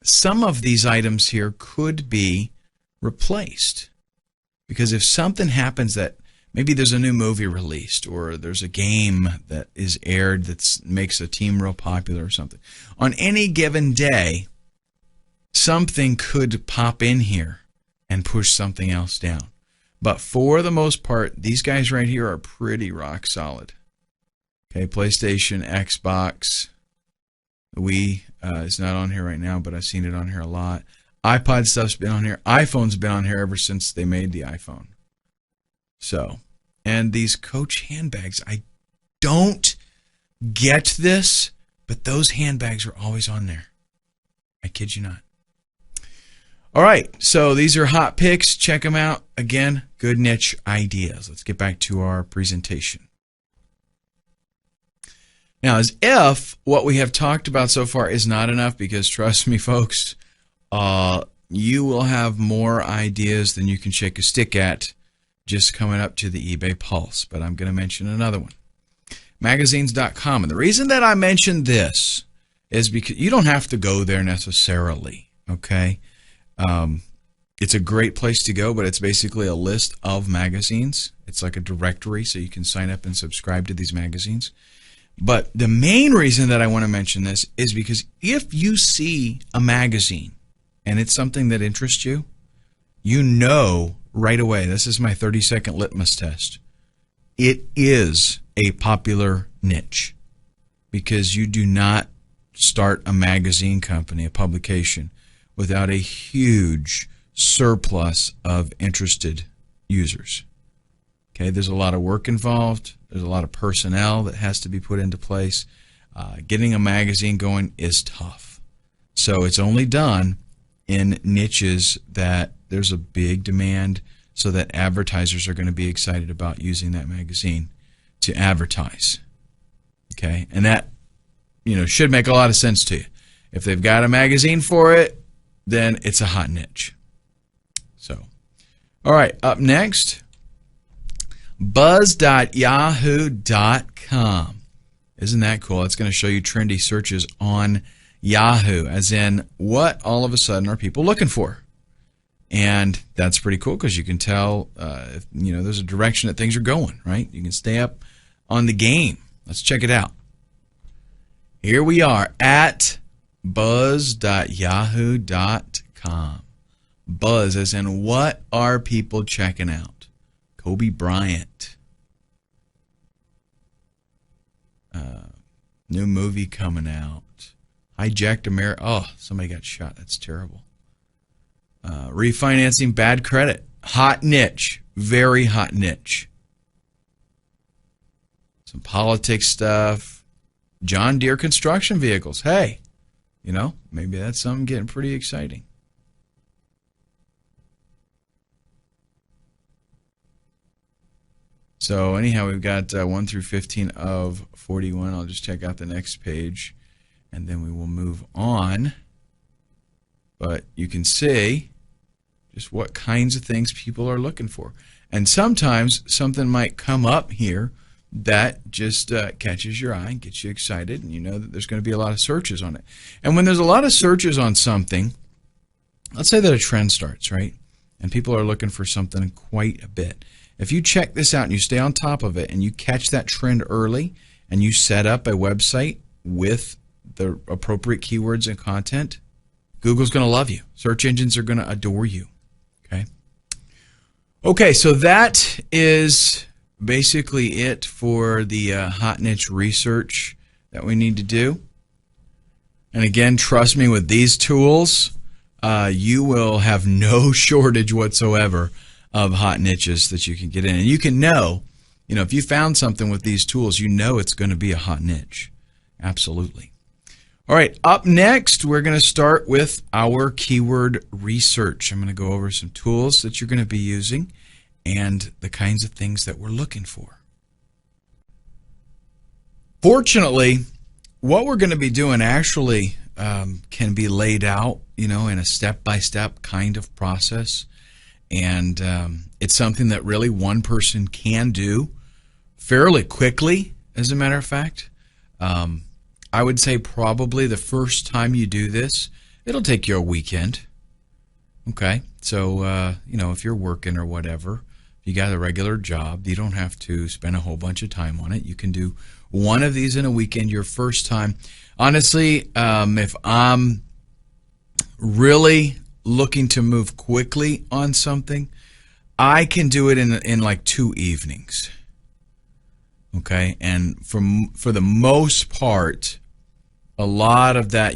some of these items here could be replaced. Because if something happens that maybe there's a new movie released, or there's a game that is aired that makes a team real popular or something, on any given day, something could pop in here and push something else down. But for the most part, these guys right here are pretty rock solid. Okay, PlayStation, Xbox, Wii is not on here right now, but I've seen it on here a lot. iPod stuff's been on here. iPhone's been on here ever since they made the iPhone. So, and these Coach handbags, I don't get this, but those handbags are always on there. I kid you not. All right, so these are hot picks. Check them out. Again, good niche ideas. Let's get back to our presentation. Now, as if what we have talked about so far is not enough, because trust me, folks, you will have more ideas than you can shake a stick at just coming up to the eBay Pulse. But I'm going to mention another one. Magazines.com. And the reason that I mentioned this is because you don't have to go there necessarily, okay? It's a great place to go, but it's basically a list of magazines. It's like a directory, so you can sign up and subscribe to these magazines. But the main reason that I want to mention this is because if you see a magazine and it's something that interests you, you know right away, this is my 30-second litmus test, it is a popular niche, because you do not start a magazine company, a publication, without a huge surplus of interested users. Okay, there's a lot of work involved. There's a lot of personnel that has to be put into place. Getting a magazine going is tough. So it's only done in niches that there's a big demand, so that advertisers are going to be excited about using that magazine to advertise. Okay, and that should make a lot of sense to you. If they've got a magazine for it, then it's a hot niche. So, all right, up next, buzz.yahoo.com. Isn't that cool? It's going to show you trendy searches on Yahoo, as in what all of a sudden are people looking for. And that's pretty cool, because you can tell if there's a direction that things are going, right? You can stay up on the game. Let's check it out. Here we are at buzz.yahoo.com. Buzz as in what are people checking out? Kobe Bryant. New movie coming out. Hijacked America. Oh, somebody got shot. That's terrible. Refinancing bad credit. Hot niche. Very hot niche. Some politics stuff. John Deere construction vehicles. Hey, maybe that's something getting pretty exciting. So anyhow, we've got 1 through 15 of 41. I'll just check out the next page, and then we will move on. But you can see just what kinds of things people are looking for. And sometimes something might come up here that just catches your eye and gets you excited, and you know that there's going to be a lot of searches on it. And when there's a lot of searches on something, let's say that a trend starts, right? and people are looking for something quite a bit. If you check this out and you stay on top of it and you catch that trend early and you set up a website with the appropriate keywords and content, Google's going to love you. Search engines are going to adore you. Okay, so that is basically it for the hot niche research that we need to do. And again, trust me, with these tools, you will have no shortage whatsoever of hot niches that you can get in. And you can know, if you found something with these tools, you know it's going to be a hot niche. Absolutely. All right, up next, we're going to start with our keyword research. I'm going to go over some tools that you're going to be using and the kinds of things that we're looking for. Fortunately, what we're going to be doing actually can be laid out, in a step-by-step kind of process. And it's something that really one person can do fairly quickly, as a matter of fact. I would say probably the first time you do this, it'll take you a weekend. Okay, so if you're working or whatever, you got a regular job, you don't have to spend a whole bunch of time on it. You can do one of these in a weekend your first time. Honestly, if I'm really looking to move quickly on something, I can do it in like 2 evenings. Okay, and for the most part, a lot of that,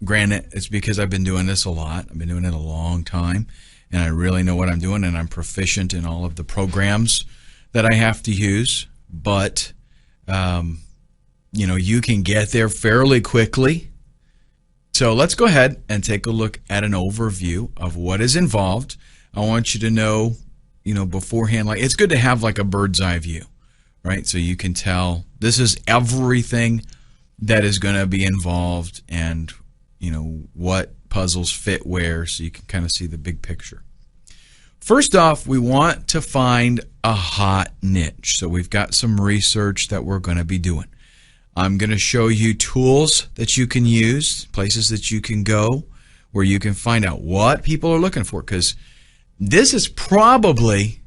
granted, it's because I've been doing this a lot. I've been doing it a long time, and I really know what I'm doing, and I'm proficient in all of the programs that I have to use. But, you can get there fairly quickly. So let's go ahead and take a look at an overview of what is involved. I want you to know, beforehand, like it's good to have like a bird's eye view, right? So you can tell this is everything that is going to be involved and, what puzzles fit where, so you can kind of see the big picture. First off, we want to find a hot niche. So we've got some research that we're going to be doing. I'm going to show you tools that you can use, places that you can go where you can find out what people are looking for, because this is probably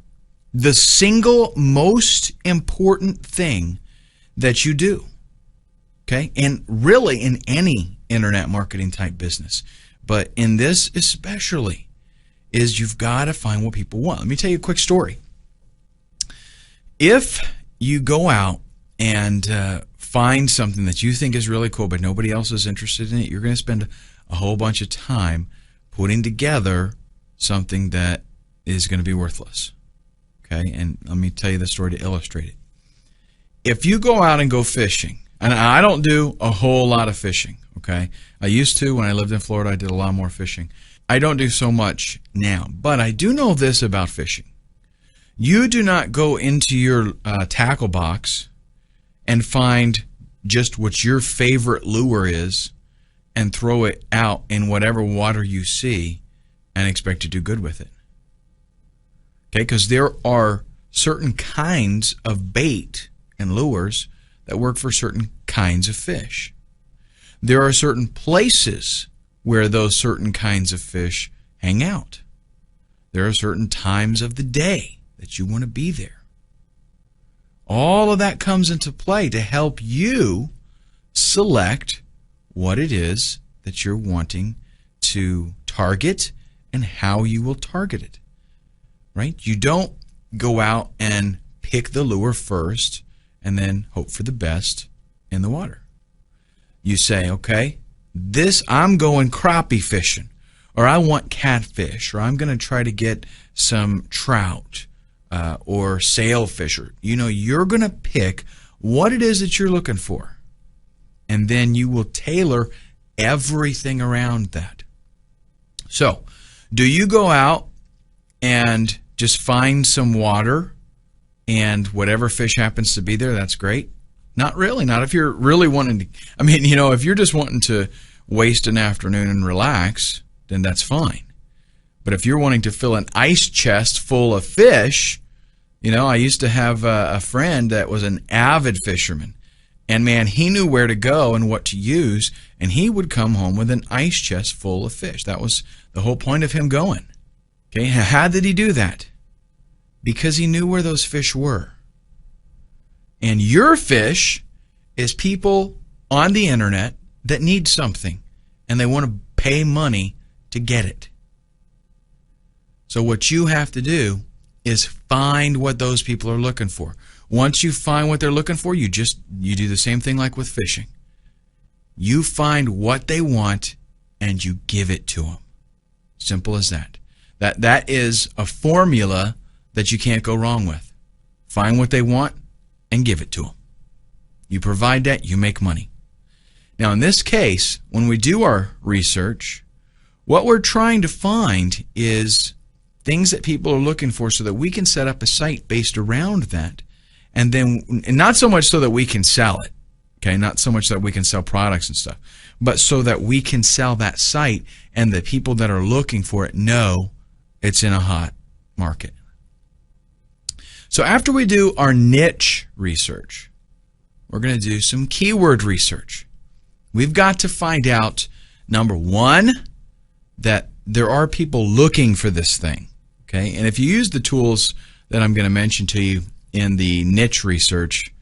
the single most important thing that you do. Okay, and really in any internet marketing type business, but in this especially, is you've got to find what people want. Let me tell you a quick story. If you go out and find something that you think is really cool, but nobody else is interested in it, you're going to spend a whole bunch of time putting together something that is going to be worthless. Okay, and let me tell you the story to illustrate it. If you go out and go fishing, and I don't do a whole lot of fishing, okay? I used to when I lived in Florida. I did a lot more fishing. I don't do so much now, but I do know this about fishing. You do not go into your tackle box and find just what your favorite lure is and throw it out in whatever water you see and expect to do good with it. Okay, because there are certain kinds of bait and lures that work for certain kinds of fish. There are certain places where those certain kinds of fish hang out. There are certain times of the day that you want to be there. All of that comes into play to help you select what it is that you're wanting to target and how you will target it. Right? You don't go out and pick the lure first and then hope for the best in the water. You say, okay, I'm going crappie fishing, or I want catfish, or I'm going to try to get some trout or sailfish. You're going to pick what it is that you're looking for, and then you will tailor everything around that. So, do you go out and just find some water and whatever fish happens to be there, that's great? Not really. Not if you're really wanting to. If you're just wanting to waste an afternoon and relax, then that's fine. But if you're wanting to fill an ice chest full of fish, I used to have a friend that was an avid fisherman. And man, he knew where to go and what to use, and he would come home with an ice chest full of fish. That was the whole point of him going. Okay, how did he do that? Because he knew where those fish were. And your fish is people on the internet that need something, and they want to pay money to get it. So what you have to do is find what those people are looking for. Once you find what they're looking for, you do the same thing like with fishing. You find what they want and you give it to them. Simple as that. That is a formula that you can't go wrong with. Find what they want and give it to them. You provide that, you make money. Now in this case, when we do our research, what we're trying to find is things that people are looking for so that we can set up a site based around that. And not so much so that we can sell it, okay? Not so much that we can sell products and stuff, but so that we can sell that site and the people that are looking for it know it's in a hot market. So after we do our niche research, we're going to do some keyword research. We've got to find out, number one, that there are people looking for this thing, okay? And if you use the tools that I'm going to mention to you in the niche research,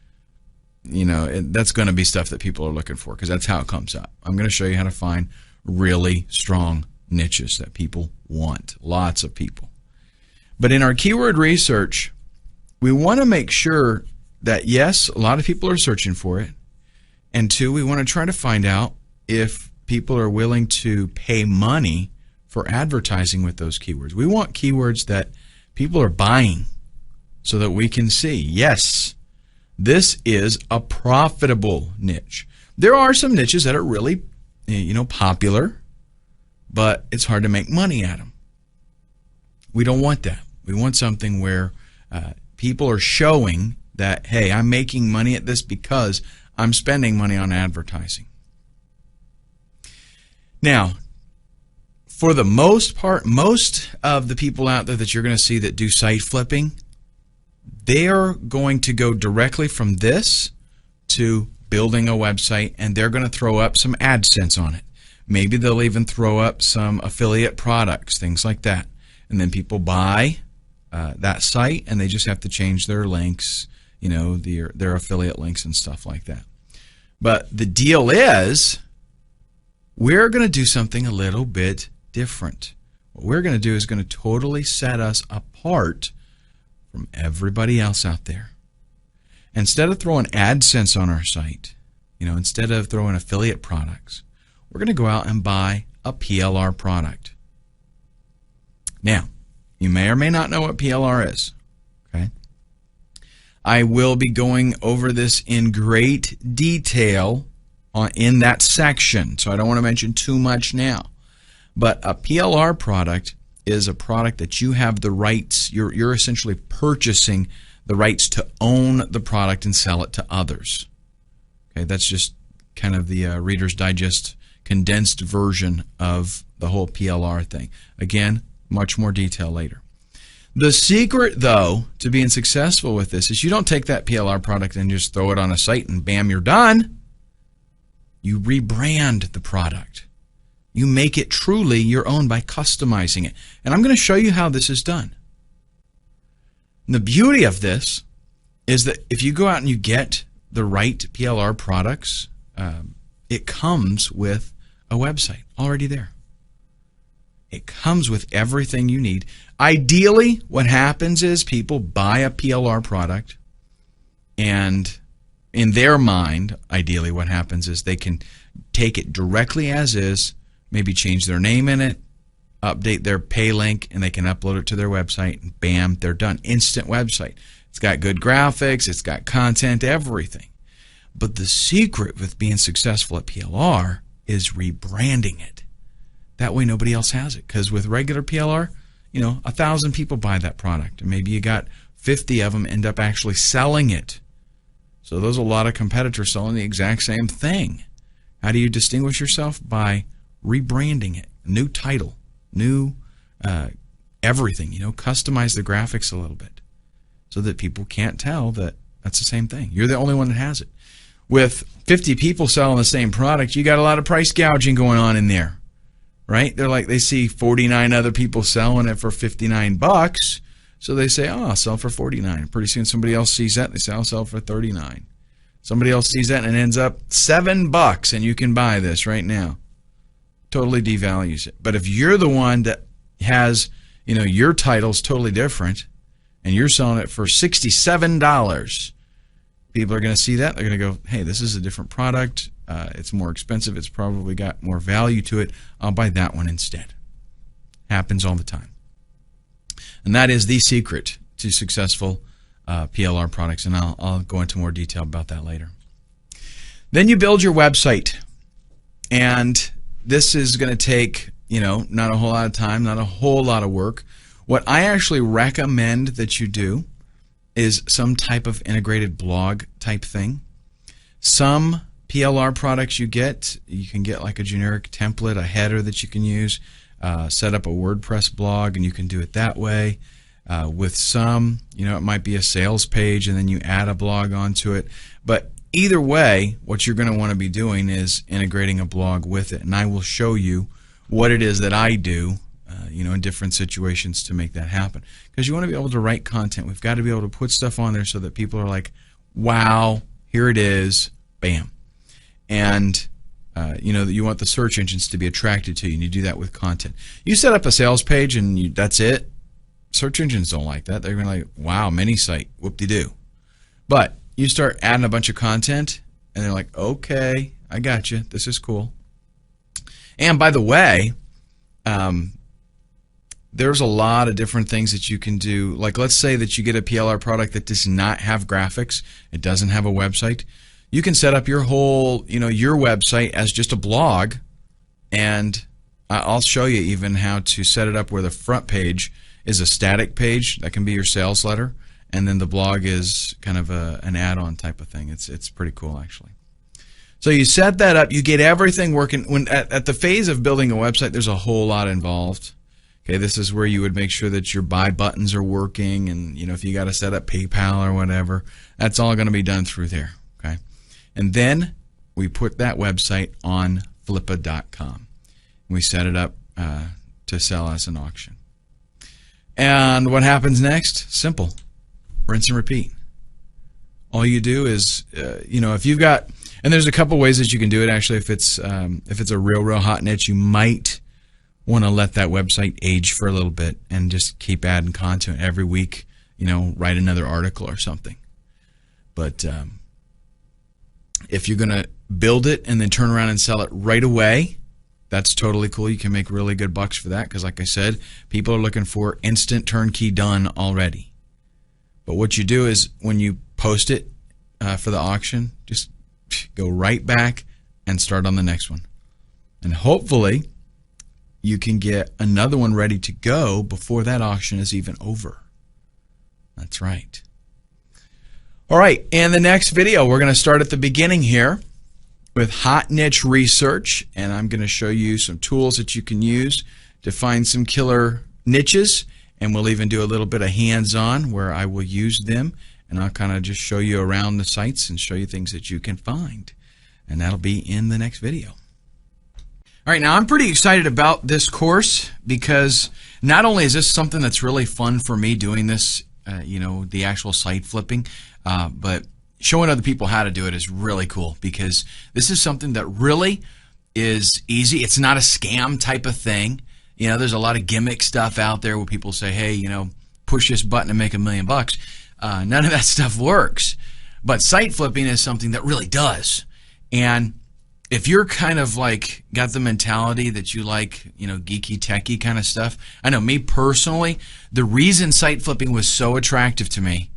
that's going to be stuff that people are looking for because that's how it comes up. I'm going to show you how to find really strong niches that people want, lots of people. But in our keyword research, we want to make sure that, yes, a lot of people are searching for it, and two, we want to try to find out if people are willing to pay money for advertising with those keywords. We want keywords that people are buying so that we can see, yes, this is a profitable niche. There are some niches that are really, popular, but it's hard to make money at them. We don't want that. We want something where people are showing that, hey, I'm making money at this because I'm spending money on advertising. Now, for the most part, most of the people out there that you're going to see that do site flipping, they are going to go directly from this to building a website, and they're going to throw up some AdSense on it. Maybe they'll even throw up some affiliate products, things like that. And then people buy that site, and they just have to change their links, their affiliate links and stuff like that. But the deal is, we're going to do something a little bit different. What we're going to do is going to totally set us apart from everybody else out there. Instead of throwing AdSense on our site, instead of throwing affiliate products, we're going to go out and buy a PLR product. Now, you may or may not know what PLR is. Okay? I will be going over this in great detail in that section, so I don't want to mention too much now. But a PLR product is a product that you have the rights, you're essentially purchasing the rights to own the product and sell it to others. Okay, that's just kind of the Reader's Digest condensed version of the whole PLR thing. Again, much more detail later. The secret, though, to being successful with this is you don't take that PLR product and just throw it on a site and bam, you're done. You rebrand the product. You make it truly your own by customizing it. And I'm going to show you how this is done. And the beauty of this is that if you go out and you get the right PLR products, it comes with a website already there. It comes with everything you need. Ideally, what happens is people buy a PLR product, and in their mind, ideally what happens is they can take it directly as is, maybe change their name in it, update their pay link, and they can upload it to their website, and bam, they're done. Instant website. It's got good graphics, it's got content, everything. But the secret with being successful at PLR is rebranding it. That way nobody else has it. Because with regular PLR, 1,000 people buy that product, and maybe you got 50 of them end up actually selling it. So there's a lot of competitors selling the exact same thing. How do you distinguish yourself? By rebranding it. New title, new everything, customize the graphics a little bit so that people can't tell that that's the same thing. You're the only one that has it. With 50 people selling the same product, you got a lot of price gouging going on in there. right? They're like, they see 49 other people selling it for 59 bucks. So they say, oh, I'll sell for 49. Pretty soon somebody else sees that. They say, I'll sell for 39. Somebody else sees that and it ends up $7 and you can buy this right now. Totally devalues it. But if you're the one that has, your title's totally different and you're selling it for $67, people are going to see that. They're going to go, hey, this is a different product. It's more expensive. It's probably got more value to it. I'll buy that one instead. Happens all the time. And that is the secret to successful PLR products, and I'll go into more detail about that later. Then you build your website, and this is going to take, not a whole lot of time, not a whole lot of work. What I actually recommend that you do is some type of integrated blog type thing. Some PLR products you can get like a generic template, a header that you can use, set up a WordPress blog, and you can do it that way. With some, it might be a sales page and then you add a blog onto it. But either way, what you're going to want to be doing is integrating a blog with it. And I will show you what it is that I do, in different situations to make that happen. Because you want to be able to write content. We've got to be able to put stuff on there so that people are like, wow, here it is, bam. And you want the search engines to be attracted to you, and you do that with content. You set up a sales page and that's it. Search engines don't like that. They're going to like, wow, mini site, whoop-de-doo. But you start adding a bunch of content, and they're like, okay, I got you. This is cool. And by the way, there's a lot of different things that you can do. Like, let's say that you get a PLR product that does not have graphics. It doesn't have a website. You can set up your whole, your website as just a blog, and I'll show you even how to set it up where the front page is a static page. That can be your sales letter, and then the blog is kind of an add-on type of thing. It's pretty cool, actually. So you set that up. You get everything working. When at the phase of building a website, there's a whole lot involved. Okay, this is where you would make sure that your buy buttons are working, and if you got to set up PayPal or whatever, that's all going to be done through there. Okay, and then we put that website on Flippa.com. We set it up to sell as an auction. And what happens next? Simple. Rinse and repeat. All you do is, if you've got, and there's a couple ways that you can do it. Actually, if it's a real hot niche, you might want to let that website age for a little bit and just keep adding content every week. Write another article or something. But if you're going to build it and then turn around and sell it right away, that's totally cool. You can make really good bucks for that because, like I said, people are looking for instant turnkey done already. But what you do is when you post it for the auction, just go right back and start on the next one. And hopefully you can get another one ready to go before that auction is even over. That's right. All right, in the next video, we're going to start at the beginning here with hot niche research, and I'm going to show you some tools that you can use to find some killer niches, and we'll even do a little bit of hands-on where I will use them, and I'll kind of just show you around the sites and show you things that you can find, and that'll be in the next video. All right, now I'm pretty excited about this course because not only is this something that's really fun for me doing this, the actual site flipping, but showing other people how to do it is really cool because this is something that really is easy. It's not a scam type of thing. There's a lot of gimmick stuff out there where people say, hey, push this button and make $1 million. None of that stuff works. But site flipping is something that really does. And if you're kind of like got the mentality that you like, geeky, techie kind of stuff, I know me personally, the reason site flipping was so attractive to me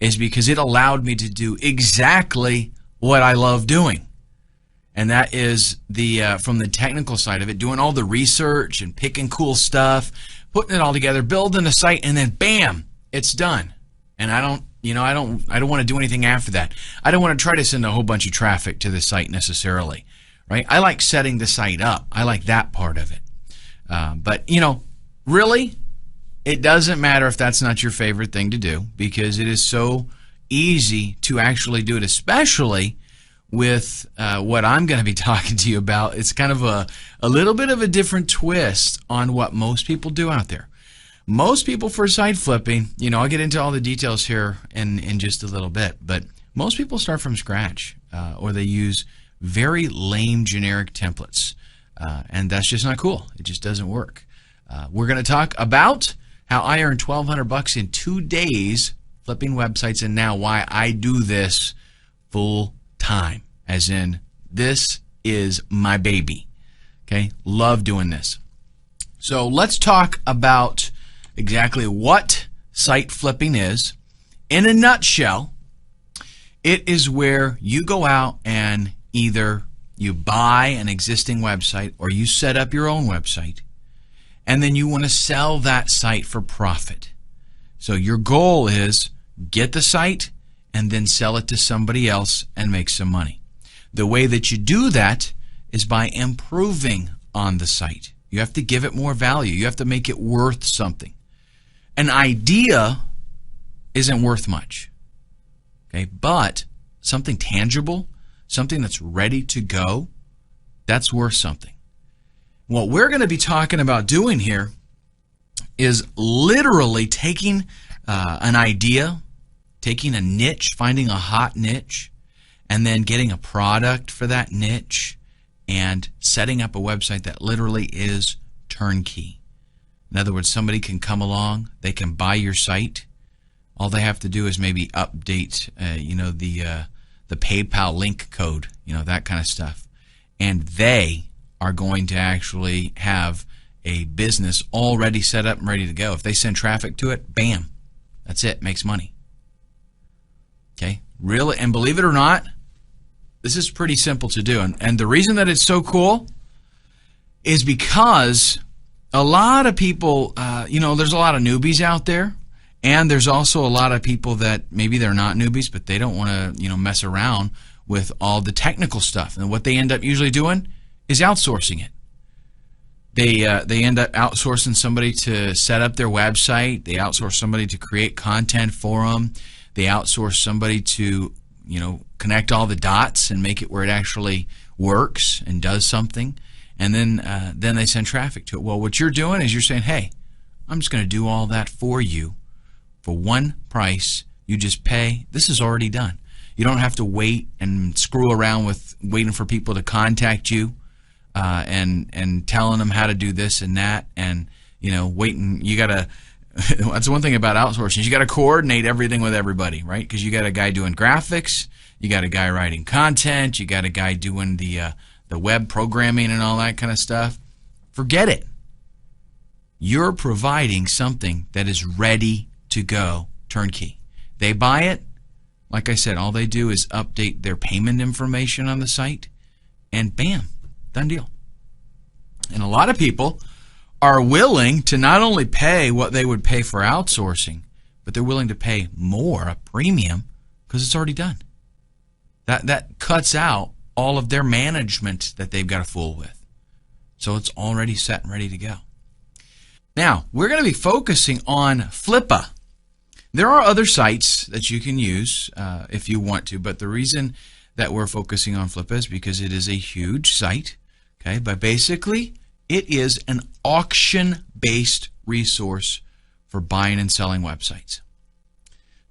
is because it allowed me to do exactly what I love doing. And that is from the technical side of it, doing all the research and picking cool stuff, putting it all together, building a site, and then bam, it's done. And I don't want to do anything after that. I don't want to try to send a whole bunch of traffic to the site necessarily, right? I like setting the site up. I like that part of it. But really, it doesn't matter if that's not your favorite thing to do because it is so easy to actually do it, especially with what I'm going to be talking to you about. It's kind of a little bit of a different twist on what most people do out there. Most people for site flipping, I'll get into all the details here in just a little bit, but most people start from scratch or they use very lame generic templates, and that's just not cool. It just doesn't work. We're going to talk about how I earned $1,200 in 2 days flipping websites, and now why I do this full time, as in this is my baby. Okay, love doing this. So let's talk about exactly what site flipping is. In a nutshell, it is where you go out and either you buy an existing website or you set up your own website, and then you want to sell that site for profit. So your goal is get the site and then sell it to somebody else and make some money. The way that you do that is by improving on the site. You have to give it more value. You have to make it worth something. An idea isn't worth much, okay? But something tangible, something that's ready to go, that's worth something. What we're going to be talking about doing here is literally taking an idea, taking a niche, finding a hot niche, and then getting a product for that niche and setting up a website that literally is turnkey. In other words, somebody can come along, they can buy your site. All they have to do is maybe update, the PayPal link code, that kind of stuff. And they are going to actually have a business already set up and ready to go. If they send traffic to it, bam, that's it, makes money. Okay, really, and believe it or not, this is pretty simple to do. And the reason that it's so cool is because a lot of people, there's a lot of newbies out there, and there's also a lot of people that maybe they're not newbies, but they don't want to, mess around with all the technical stuff. And what they end up usually doing is outsourcing it. They end up outsourcing somebody to set up their website. They outsource somebody to create content for them. They outsource somebody to, connect all the dots and make it where it actually works and does something. And then they send traffic to it. Well, what you're doing is you're saying, hey, I'm just going to do all that for you for one price. You just pay. This is already done. You don't have to wait and screw around with waiting for people to contact you and telling them how to do this and that, and waiting. You gotta. That's one thing about outsourcing. You got to coordinate everything with everybody, right? Because you got a guy doing graphics, you got a guy writing content, you got a guy doing the web programming and all that kind of stuff. Forget it. You're providing something that is ready to go, turnkey. They buy it. Like I said, all they do is update their payment information on the site, and bam, done deal. And a lot of people are willing to not only pay what they would pay for outsourcing, but they're willing to pay more, a premium, because it's already done. That cuts out all of their management that they've got to fool with. So it's already set and ready to go. Now, we're going to be focusing on Flippa. There are other sites that you can use if you want to, but the reason that we're focusing on Flippa is because it is a huge site. Okay, but basically, it is an auction-based resource for buying and selling websites.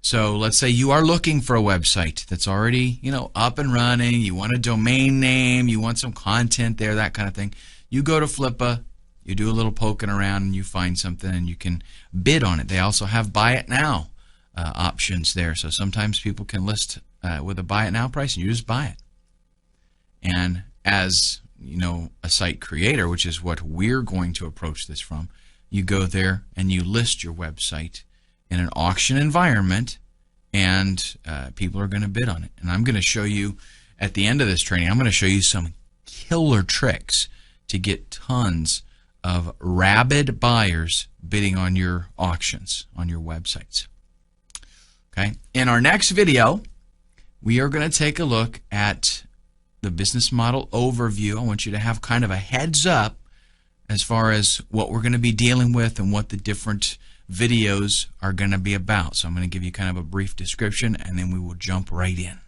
So let's say you are looking for a website that's already, up and running. You want a domain name, you want some content there, that kind of thing. You go to Flippa, you do a little poking around, and you find something, and you can bid on it. They also have buy it now options there. So sometimes people can list with a buy it now price, and you just buy it. And as a site creator, which is what we're going to approach this from, you go there and you list your website in an auction environment, and people are going to bid on it. And I'm going to show you at the end of this training, I'm going to show you some killer tricks to get tons of rabid buyers bidding on your auctions, on your websites. Okay. In our next video, we are going to take a look at the business model overview. I want you to have kind of a heads up as far as what we're going to be dealing with and what the different videos are going to be about. So I'm going to give you kind of a brief description, and then we will jump right in.